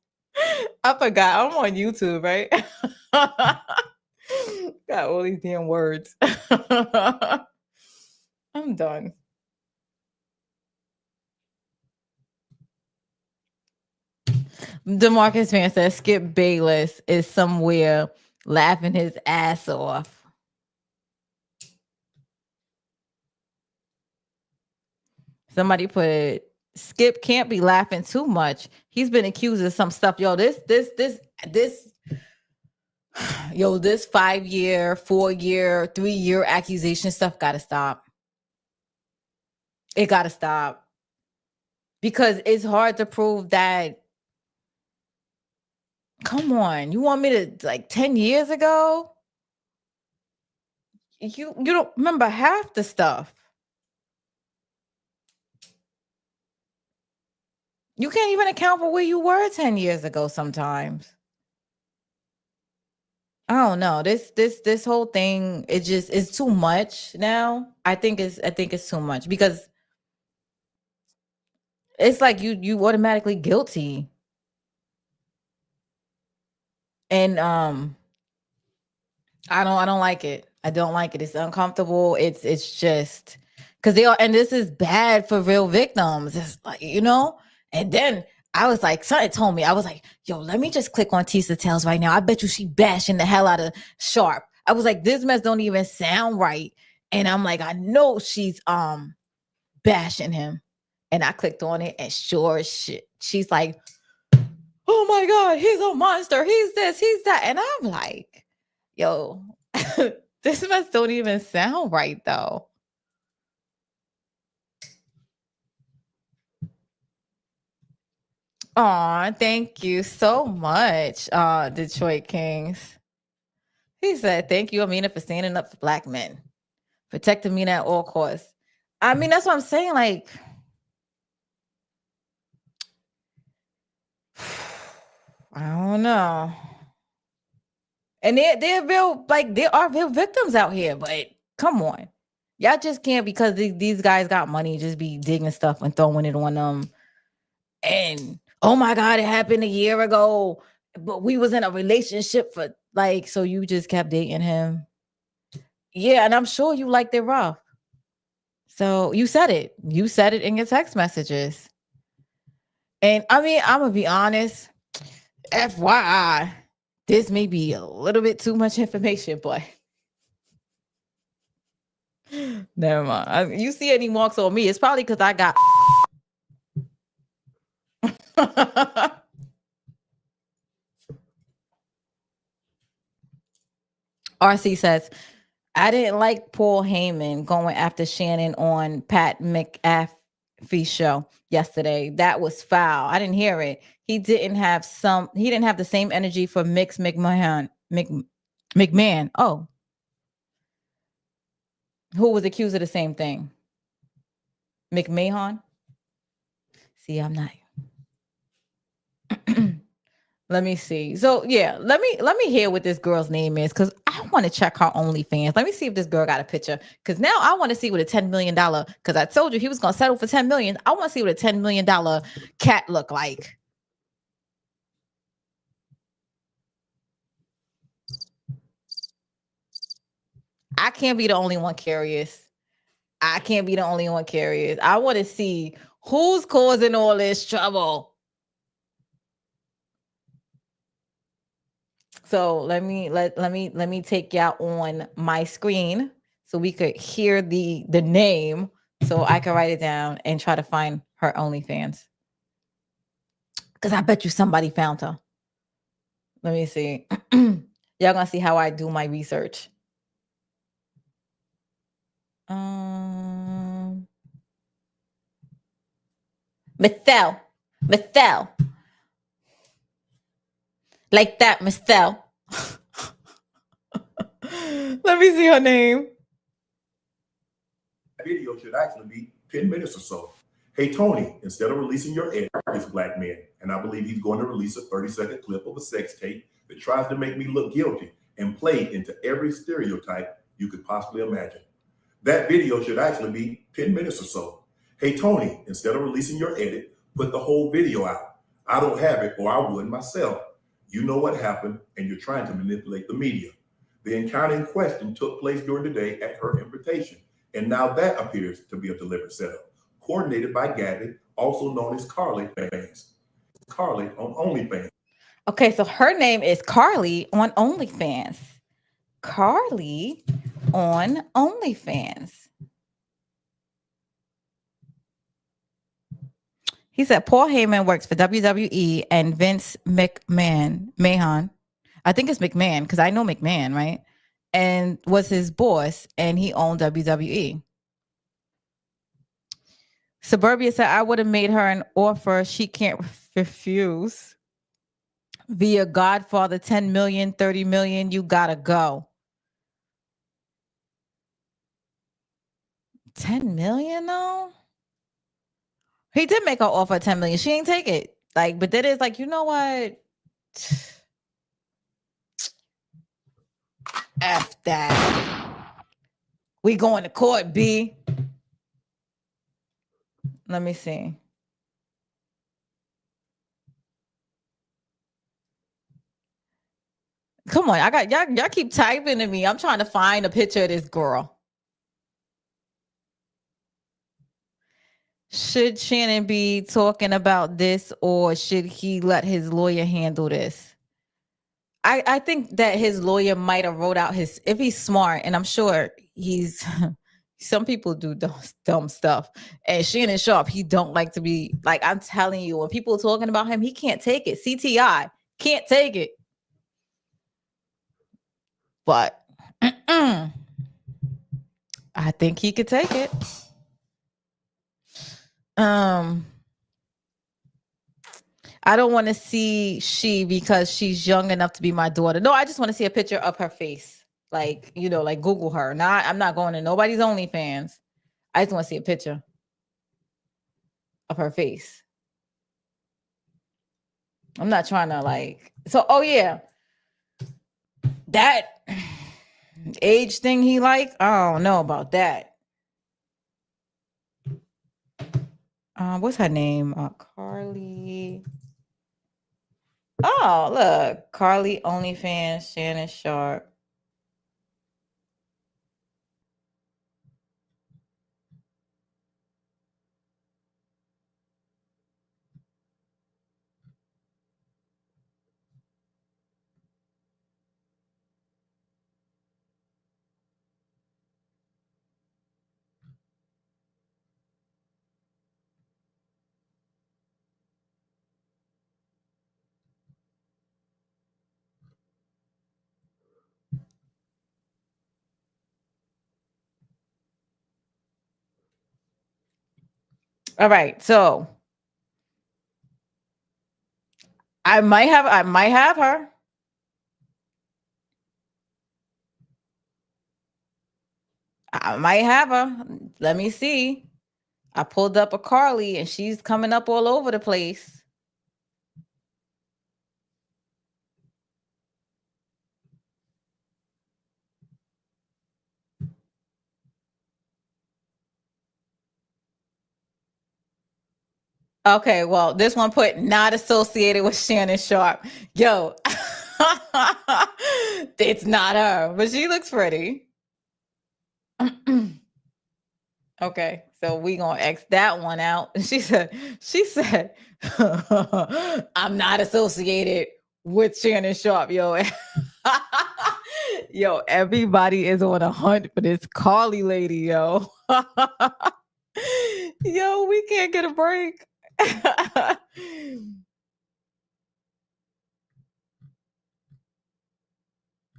I forgot. I'm on YouTube, right? Got all these damn words. I'm done. DeMarcus Fan says Skip Bayless is somewhere laughing his ass off. Somebody put Skip can't be laughing too much. He's been accused of some stuff. Yo, this, yo, this 5-year, 4-year, 3-year accusation stuff gotta stop. It gotta stop. Because it's hard to prove that. Come on, you want me to, like, 10 years ago? You don't remember half the stuff. You can't even account for where you were 10 years ago sometimes. I don't know. This whole thing, it's too much now. I think it's too much because it's like you automatically guilty. And I don't like it. I don't like it. It's uncomfortable. It's just because and this is bad for real victims. It's like, and then I was like, something told me, I was like, yo, let me just click on Tisa Tales right now. I bet you she bashing the hell out of Sharpe. I was like, this mess don't even sound right. And I'm like, I know she's bashing him. And I clicked on it and sure as shit, she's like, oh my God, he's a monster. He's this, he's that. And I'm like, yo, this mess don't even sound right though. Aw, thank you so much, Detroit Kings. He said, thank you, Amina, for standing up for Black men. Protect Amina at all costs. I mean, that's what I'm saying. Like, I don't know. And they're real, like, there are real victims out here, but come on. Y'all just can't, because these guys got money, just be digging stuff and throwing it on them. And oh my God, it happened a year ago, but we was in a relationship for like, so you just kept dating him. Yeah, and I'm sure you liked it rough. So you said it in your text messages. And I mean, I'm gonna be honest, FYI, this may be a little bit too much information, but never mind. You see any marks on me, it's probably because I got RC says, I didn't like Paul Heyman going after Shannon on Pat McAfee's show yesterday. That was foul. I didn't hear it. He didn't have the same energy for McMahon. Oh, who was accused of the same thing? McMahon? See, I'm not. Let me see. So yeah, let me hear what this girl's name is, because I want to check her OnlyFans. Let me see if this girl got a picture, because now I want to see what a $10 million, because I told you he was gonna settle for $10 million. I want to see what a $10 million cat look like. I can't be the only one curious. I want to see who's causing all this trouble. So let me take y'all on my screen so we could hear the name, so I can write it down and try to find her OnlyFans. Because I bet you somebody found her. Let me see. Y'all gonna see how I do my research. Michelle. Like that, Michelle. Let me see her name. Video should actually be 10 minutes or so. Hey, Tony, instead of releasing your edit, this Black man, and I believe he's going to release a 30-second clip of a sex tape that tries to make me look guilty and play into every stereotype you could possibly imagine. That video should actually be 10 minutes or so. Hey, Tony, instead of releasing your edit, Put the whole video out. I don't have it, or I would myself. You know what happened, and you're trying to manipulate the media. The encounter in question took place during the day at her invitation, and now that appears to be a deliberate setup, coordinated by Gabby, also known as Carly Fans. Carly on OnlyFans. Okay, so her name is Carly on OnlyFans. Carly on OnlyFans. He said Paul Heyman works for WWE and Vince Mahon. I think it's McMahon because I know McMahon, right? And was his boss, and he owned WWE. Suburbia said, I would have made her an offer she can't refuse. Via Godfather, 10 million, 30 million, you gotta go. 10 million though? He did make her offer 10 million. She ain't take it. Like, but that is like, you know what? F that. We going to court, B. Let me see. Come on, I got y'all keep typing to me. I'm trying to find a picture of this girl. Should Shannon be talking about this, or should he let his lawyer handle this? I think that his lawyer might have wrote out his, if he's smart, and I'm sure he's some people do dumb stuff. And Shannon Sharpe, he don't like to be, like, I'm telling you, when people are talking about him, he can't take it. CTI can't take it. But I think he could take it. I don't want to see she because she's young enough to be my daughter. No, I just want to see a picture of her face. Like, you know, like Google her. I'm not going to nobody's OnlyFans. I just want to see a picture of her face. I'm not trying to like, so, oh yeah. That age thing he like, I don't know about that. What's her name? Carly. Oh, look. Carly OnlyFans, Shannon Sharpe. All right, so I might have her. I might have her. Let me see. I pulled up a Carly and she's coming up all over the place. Okay, well, this one put not associated with Shannon Sharpe. Yo, it's not her, but she looks pretty. Okay, so we gonna X that one out. She said, I'm not associated with Shannon Sharpe, yo. Yo, everybody is on a hunt for this Carly lady, yo. Yo, we can't get a break.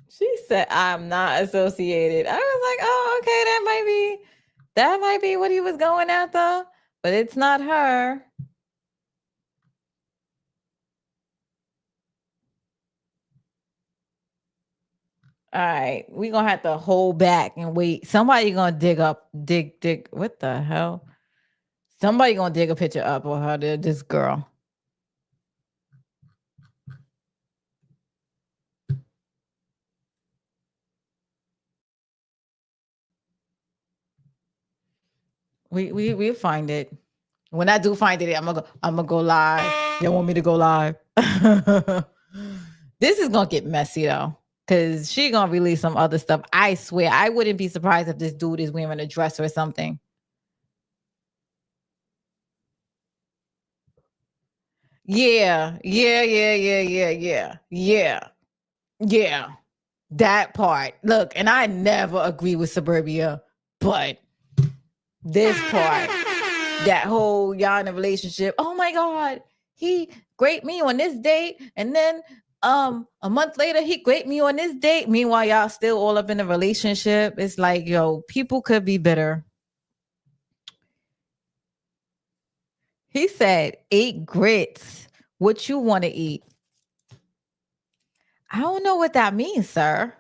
She said, I'm not associated. I was like, oh, okay, that might be what he was going after, but it's not her. All right, we're gonna have to hold back and wait. Somebody gonna dig. What the hell? Somebody gonna dig a picture up of her, this girl. We'll find it. When I do find it, I'm gonna go live. Y'all want me to go live? This is gonna get messy though, because she gonna release some other stuff. I swear, I wouldn't be surprised if this dude is wearing a dress or something. Yeah. That part. Look, and I never agree with Suburbia, but this part, that whole y'all in a relationship. Oh my God, he graped me on this date, and then a month later he graped me on this date. Meanwhile, y'all still all up in a relationship. It's like, yo, people could be bitter. He said, eat grits. What you want to eat? I don't know what that means, sir.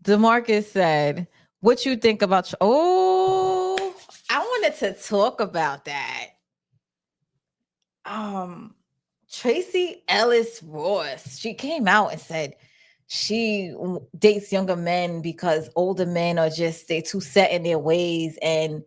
DeMarcus said, what you think about... Oh, I wanted to talk about that. Tracy Ellis Ross, she came out and said she dates younger men because older men are just, they too set in their ways. And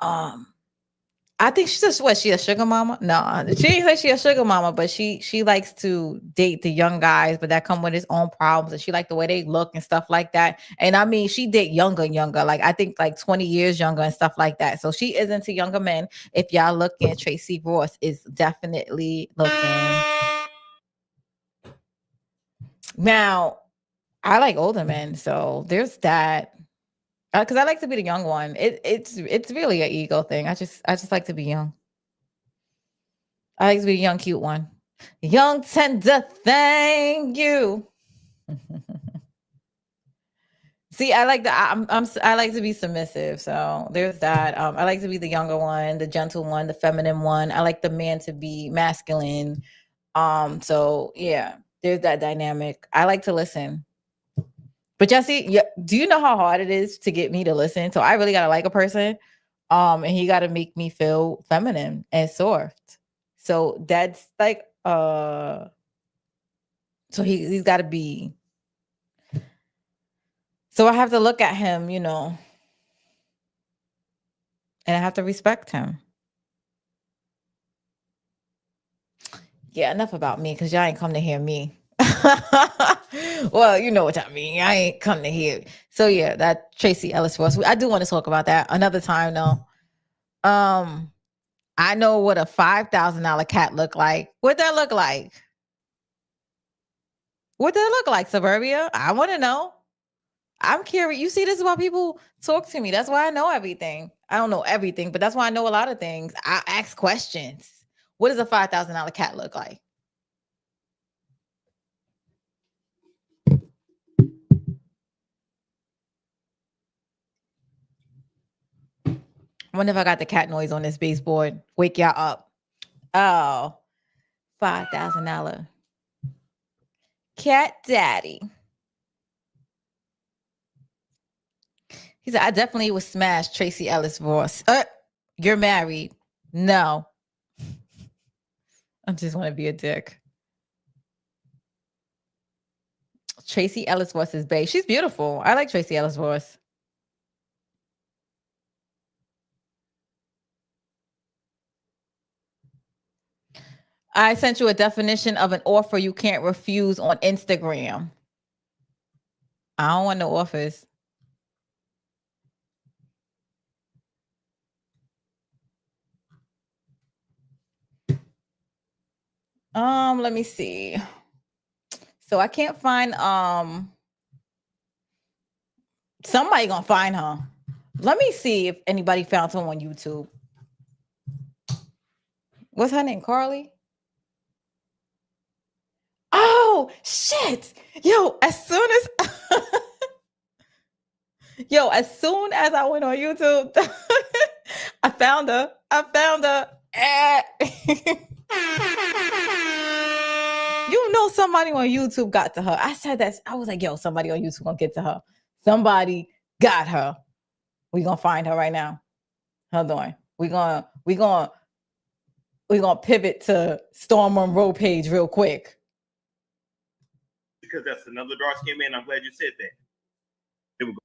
I think she's just, what, she a sugar mama? No, she ain't say she a sugar mama, but she likes to date the young guys, but that come with its own problems. And she like the way they look and stuff like that. And I mean, she date younger, like I think like 20 years younger and stuff like that. So she is into younger men. If y'all looking, Tracy Ross is definitely looking. Now, I like older men, so there's that. Because I like to be the young one. It's really an ego thing. I just like to be young. I like to be a young, cute one. Young, tender, thank you. See, I like that. I like to be submissive. So there's that. I like to be the younger one, the gentle one, the feminine one. I like the man to be masculine. So yeah, there's that dynamic. I like to listen. But y'all see, do you know how hard it is to get me to listen? So I really gotta like a person. And he gotta make me feel feminine and soft. So that's like so he's gotta be. So I have to look at him, and I have to respect him. Yeah, enough about me, because y'all ain't come to hear me. Well, you know what I mean. I ain't come to hear. So yeah, that Tracy Ellis Ross. I do want to talk about that another time though. I know what a $5,000 cat look like. What that look like? What that look like, Suburbia? I want to know. I'm curious. You see, this is why people talk to me. That's why I know everything. I don't know everything, but that's why I know a lot of things. I ask questions. What does a $5,000 cat look like? I wonder if I got the cat noise on this baseboard. Wake y'all up. Oh, $5,000 cat daddy. He said, I definitely would smash Tracy Ellis Ross. You're married. No. I just want to be a dick. Tracy Ellis Ross is bae. She's beautiful. I like Tracy Ellis Ross. I sent you a definition of an offer you can't refuse on Instagram. I don't want no offers. Let me see. So I can't find somebody gonna find her. Let me see if anybody found her on YouTube. What's her name? Carly? Oh shit. As soon as I went on YouTube, I found her. Somebody on YouTube got to her. I said that. I was like, somebody on YouTube gonna get to her. Somebody got her. We gonna find her right now. Hold on. We gonna pivot to Storm Monroe page real quick. Because that's another dark skinned man. I'm glad you said that. Here we go.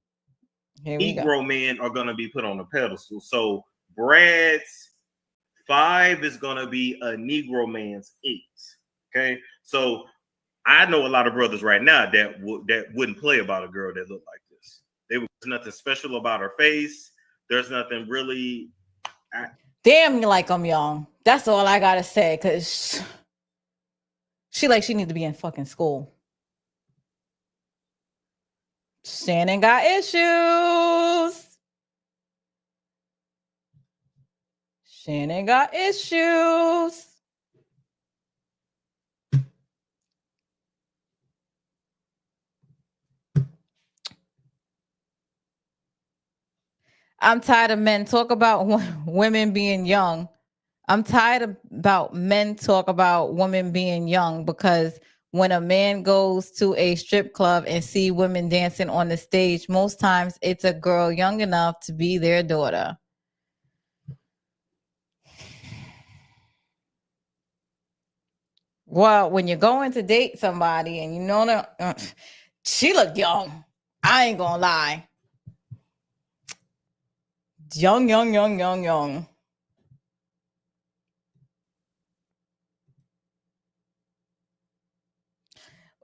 Here we go. Negro men are gonna be put on a pedestal. So Brad's 5 is gonna be a Negro man's 8. Okay, so I know a lot of brothers right now that wouldn't play about a girl that looked like this. There's nothing special about her face. There's nothing really. Damn, you like I'm young. That's all I gotta say, cause she need to be in fucking school. Shannon got issues. Shannon got issues. I'm tired of men talk about women being young. I'm tired about men talk about women being young, because when a man goes to a strip club and see women dancing on the stage, most times it's a girl young enough to be their daughter. Well, when you're going to date somebody and you know that she look young, I ain't gonna lie. Young.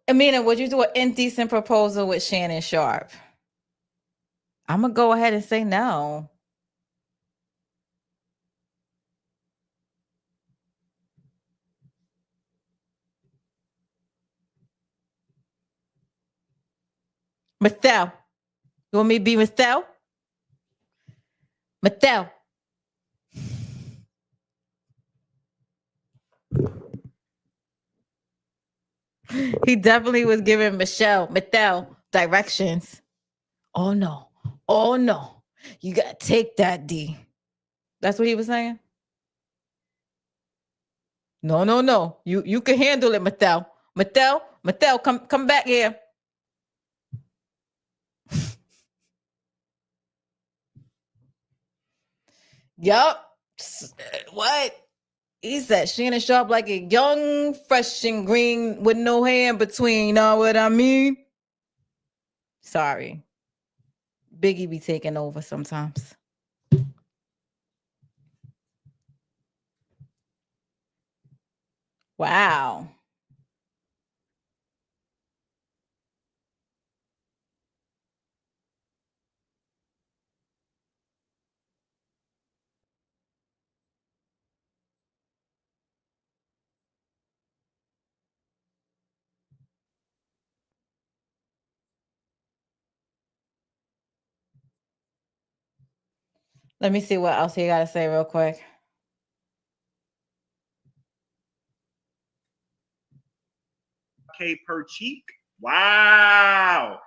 Amina, would you do an indecent proposal with Shannon Sharpe? I'm gonna go ahead and say no. Mattel. You want me to be Mattel? Mattel. He definitely was giving Mattel directions. Oh no. You gotta take that, D. That's what he was saying? No. You can handle it, Mattel. Mattel, come back here. Yup. What? He said Shannon Sharpe like a young, fresh and green with no hair in between. You know what I mean? Sorry. Biggie be taking over sometimes. Wow. Let me see what else he got to say real quick. K per cheek. Wow.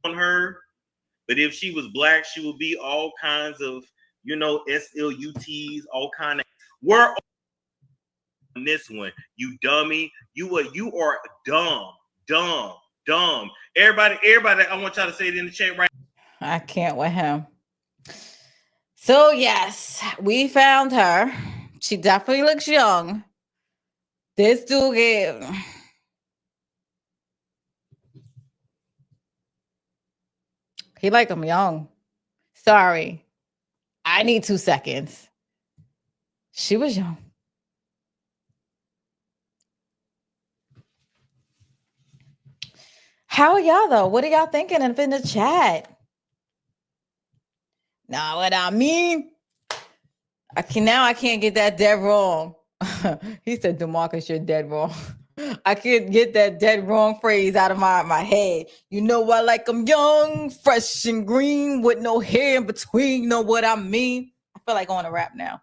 On her. But if she was black, she would be all kinds of, SLUTs, all kind of. We're on this one, you dummy. You are dumb. Everybody, I want y'all to say it in the chat right now. I can't with him. So yes, we found her. She definitely looks young. This dude he like him young. Sorry. I need 2 seconds. She was young. How are y'all though? What are y'all thinking in the chat? Know what I mean? I can't get that dead wrong. He said, DeMarcus, you're dead wrong. I can't get that dead wrong phrase out of my head. You know what? Like I'm young, fresh and green with no hair in between. You know what I mean? I feel like going to rap now.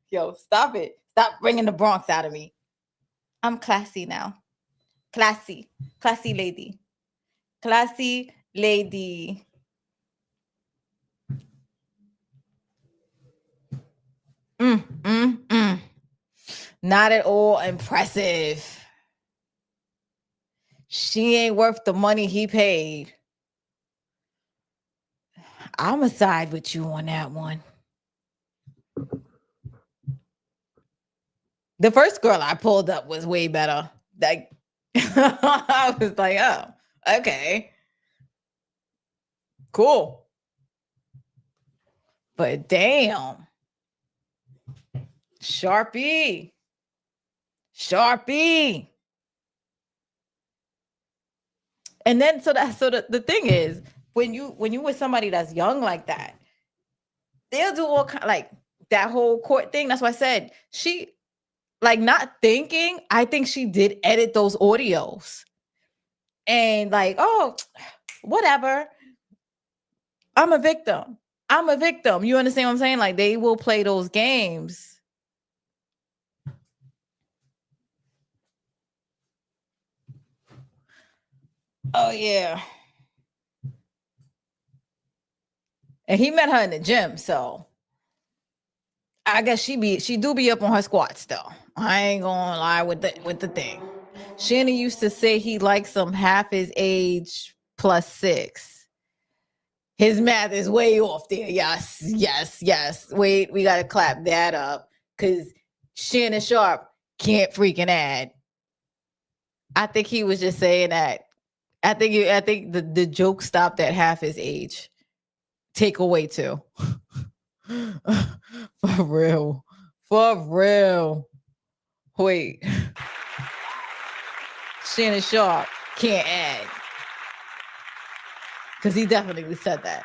Yo, stop it. Stop bringing the Bronx out of me. I'm classy now. Classy lady. Not at all impressive. She ain't worth the money he paid. I'ma side with you on that one. The first girl I pulled up was way better. Like, I was like, oh, okay, cool. But damn, Sharpie, Sharpie. And then the thing is, when you with somebody that's young like that, they'll do all kind like that whole court thing. That's why I said she like not thinking. I think she did edit those audios and like, oh, whatever. I'm a victim. I'm a victim. You understand what I'm saying? Like they will play those games. Oh yeah. And he met her in the gym, so I guess she do be up on her squats though. I ain't gonna lie with the thing. Shannon used to say he likes him half his age plus 6. His math is way off there. Yes, yes, yes. Wait, we gotta clap that up because Shannon Sharpe can't freaking add. I think he was just saying that. I think the joke stopped at half his age. Take away 2. For real. For real. Wait. Shannon Sharpe can't add. Because he definitely said that.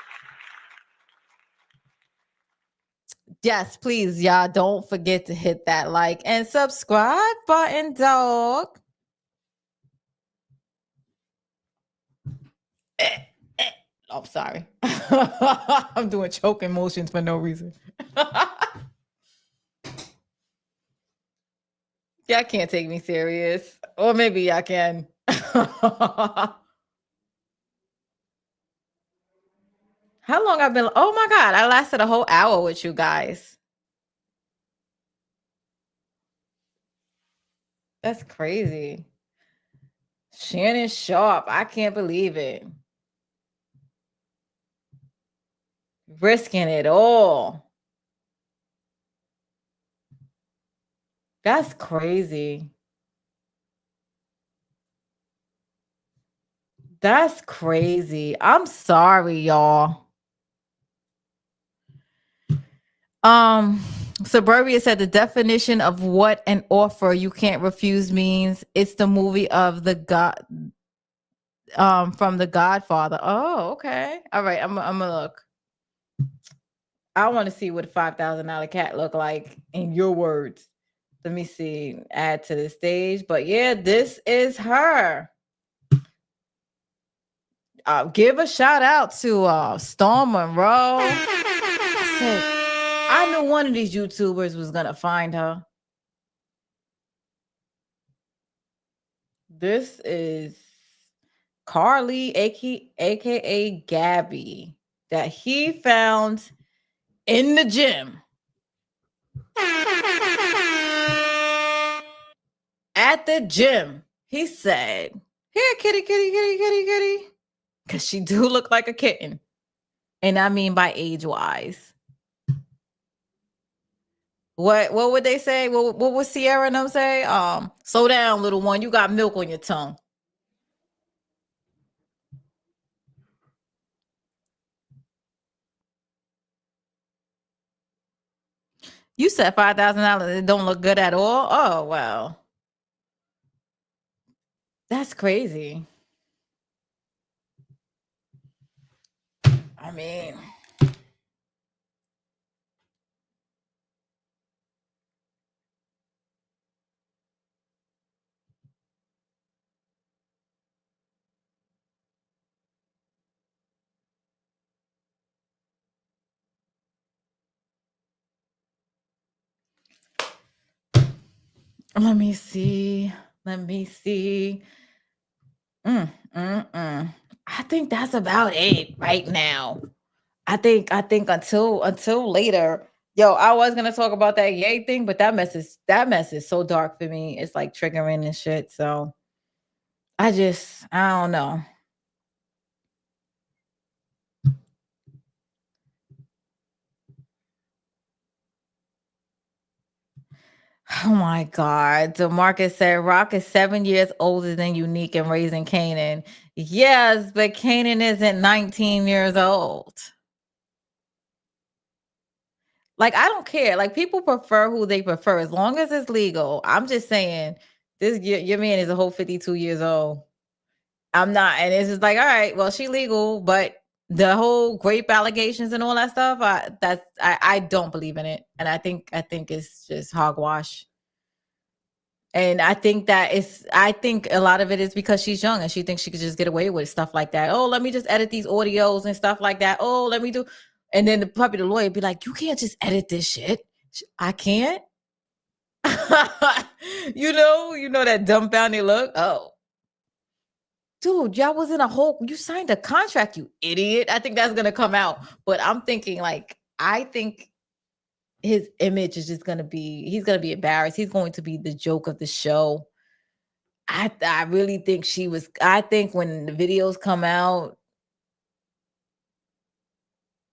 Yes, please, y'all. Don't forget to hit that like and subscribe button, dog. I'm sorry. I'm doing choking motions for no reason. Y'all can't take me serious. Or maybe y'all can. How long I've been? Oh my God, I lasted a whole hour with you guys. That's crazy. Shannon Sharpe, I can't believe it. Risking it all. That's crazy. That's crazy. I'm sorry, y'all. Suburbia said the definition of what an offer you can't refuse means it's the movie of the God from the Godfather. Oh, okay. All right, I'm gonna look. I want to see what a $5,000 cat look like in your words. Let me see. Add to the stage. But yeah, this is her. Give a shout out to Storm Monroe. I said, I knew one of these YouTubers was gonna find her. This is Carly, aka Gabby, that he found in the gym. At the gym. He said, here, kitty, kitty, kitty, kitty, kitty. Because she do look like a kitten. And I mean by age-wise. What would they say? What would Sierra and them say? Slow down, little one. You got milk on your tongue. You said $5,000. It don't look good at all. Oh wow, that's crazy. I mean, let me see. Let me see. I think that's about it right now. I think until later. Yo, I was gonna talk about that yay thing, but that mess is so dark for me. It's like triggering and shit. So I don't know. Oh my God. DeMarcus said Rock is 7 years older than Unique and raising Kanan. Yes, but Kanan isn't 19 years old. Like, I don't care. Like, people prefer who they prefer as long as it's legal. I'm just saying, this your man is a whole 52 years old. I'm not, and it's just like, all right, well, she legal, but the whole grape allegations and all that stuff, I don't believe in it, and I think it's just hogwash. And I think a lot of it is because she's young and she thinks she could just get away with stuff like that. Oh, let me just edit these audios and stuff like that. Oh, let me do, and then the lawyer be like, you can't just edit this shit. I can't. you know that dumbfounded look. Oh. Dude, y'all was in you signed a contract, you idiot. I think that's gonna come out. But I'm thinking, like, I think his image is just he's gonna be embarrassed. He's going to be the joke of the show. I really think I think when the videos come out,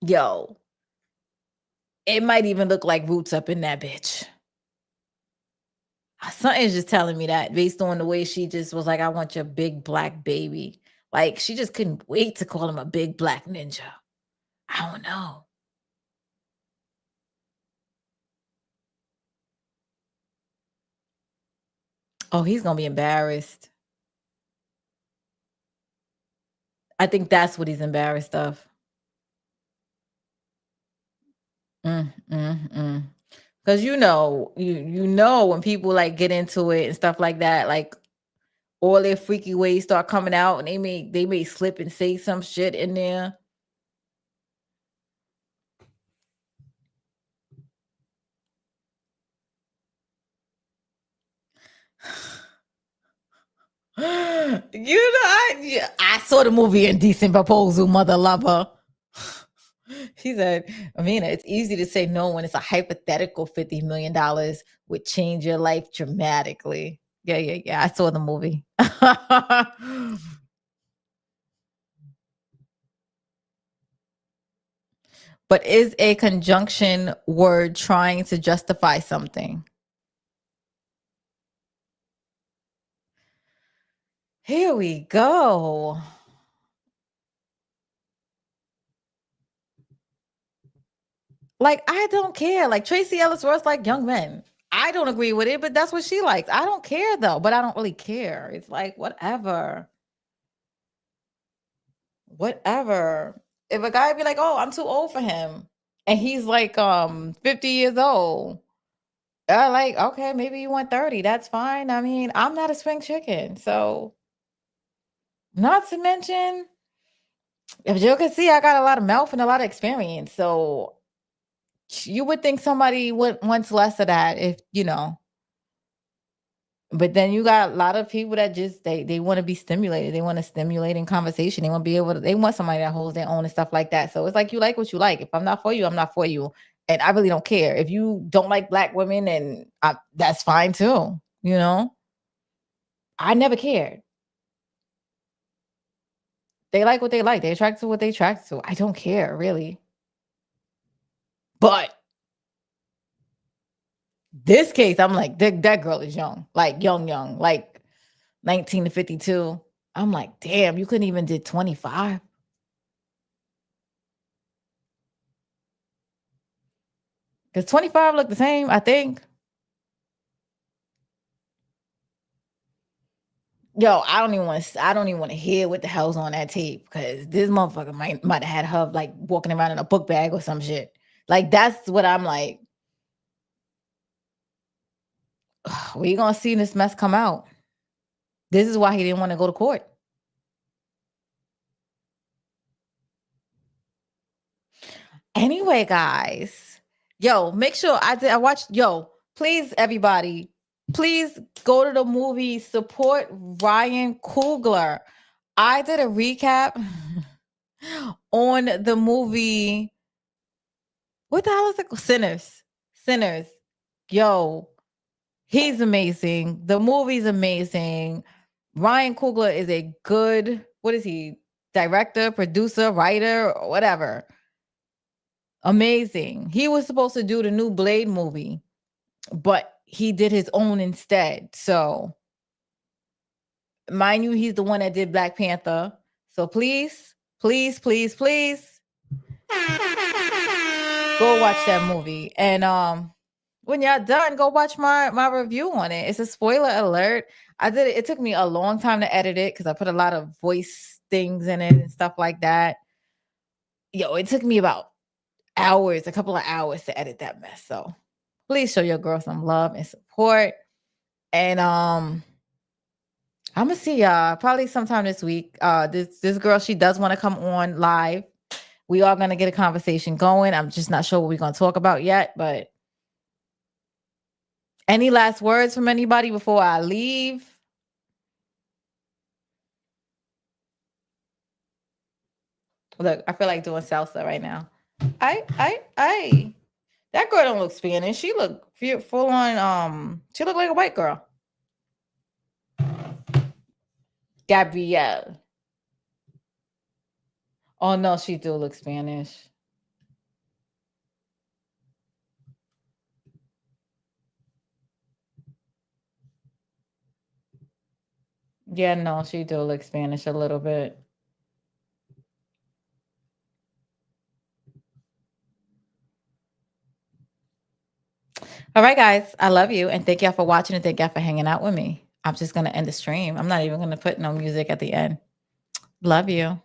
yo, it might even look like Roots up in that bitch. Something's just telling me that based on the way she just was like, I want your big black baby. Like, she just couldn't wait to call him a big black ninja. I don't know. Oh, he's going to be embarrassed. I think that's what he's embarrassed of. Because you know when people like get into it and stuff like that, like all their freaky ways start coming out, and they may slip and say some shit in there. I saw the movie Indecent Proposal, Mother Lover. She said, Amina, it's easy to say no when it's a hypothetical $50 million would change your life dramatically. Yeah. I saw the movie. But is a conjunction word trying to justify something? Here we go. Like, I don't care. Like, Tracy Ellis Ross like young men. I don't agree with it, but that's what she likes. I don't care though, but I don't really care. It's like, whatever. If a guy be like, oh, I'm too old for him, and he's like 50 years old, like, okay, maybe you want 30. That's fine. I mean, I'm not a spring chicken. So, not to mention, if you can see, I got a lot of mouth and a lot of experience. So you would think somebody wants less of that if, but then you got a lot of people that just they want to be stimulated. They want to stimulate in conversation. They want to be able to, they want somebody that holds their own and stuff like that. So it's like, you like what you like. If I'm not for you, I'm not for you. And I really don't care. If you don't like black women, and that's fine too. I never cared. They like what they like. They attract to what they attract to. I don't care, really. But this case, I'm like, that girl is young. Like, young, like 19 to 52. I'm like, damn, you couldn't even did 25. Because 25 look the same, I think. Yo, I don't even want to hear what the hell's on that tape, because this motherfucker might have had her like walking around in a book bag or some shit. Like, that's what I'm like. We gonna see this mess come out. This is why he didn't want to go to court. Anyway, guys, yo, make sure I watched. Yo, please, everybody, please go to the movie, support Ryan Coogler. I did a recap on the movie. What the hell is it called? Sinners. Yo, he's amazing. The movie's amazing. Ryan Coogler is a good, what is he? Director, producer, writer, or whatever. Amazing. He was supposed to do the new Blade movie, but he did his own instead. So mind you, he's the one that did Black Panther. So please, please, please, please go watch that movie. And when y'all done, go watch my review on it. It's a spoiler alert. I did it. It took me a long time to edit it because I put a lot of voice things in it and stuff like that. Yo, it took me about hours, a couple of hours to edit that mess. So please show your girl some love and support. And I'm gonna see y'all probably sometime this week. This girl, she does want to come on live. We are gonna get a conversation going. I'm just not sure what we're gonna talk about yet, but any last words from anybody before I leave? Look, I feel like doing salsa right now. I. That girl don't look Spanish. She look full on. She look like a white girl. Gabrielle. Oh no, she do look Spanish. Yeah, no, she do look Spanish a little bit. All right, guys. I love you. And thank y'all for watching and thank y'all for hanging out with me. I'm just going to end the stream. I'm not even going to put no music at the end. Love you.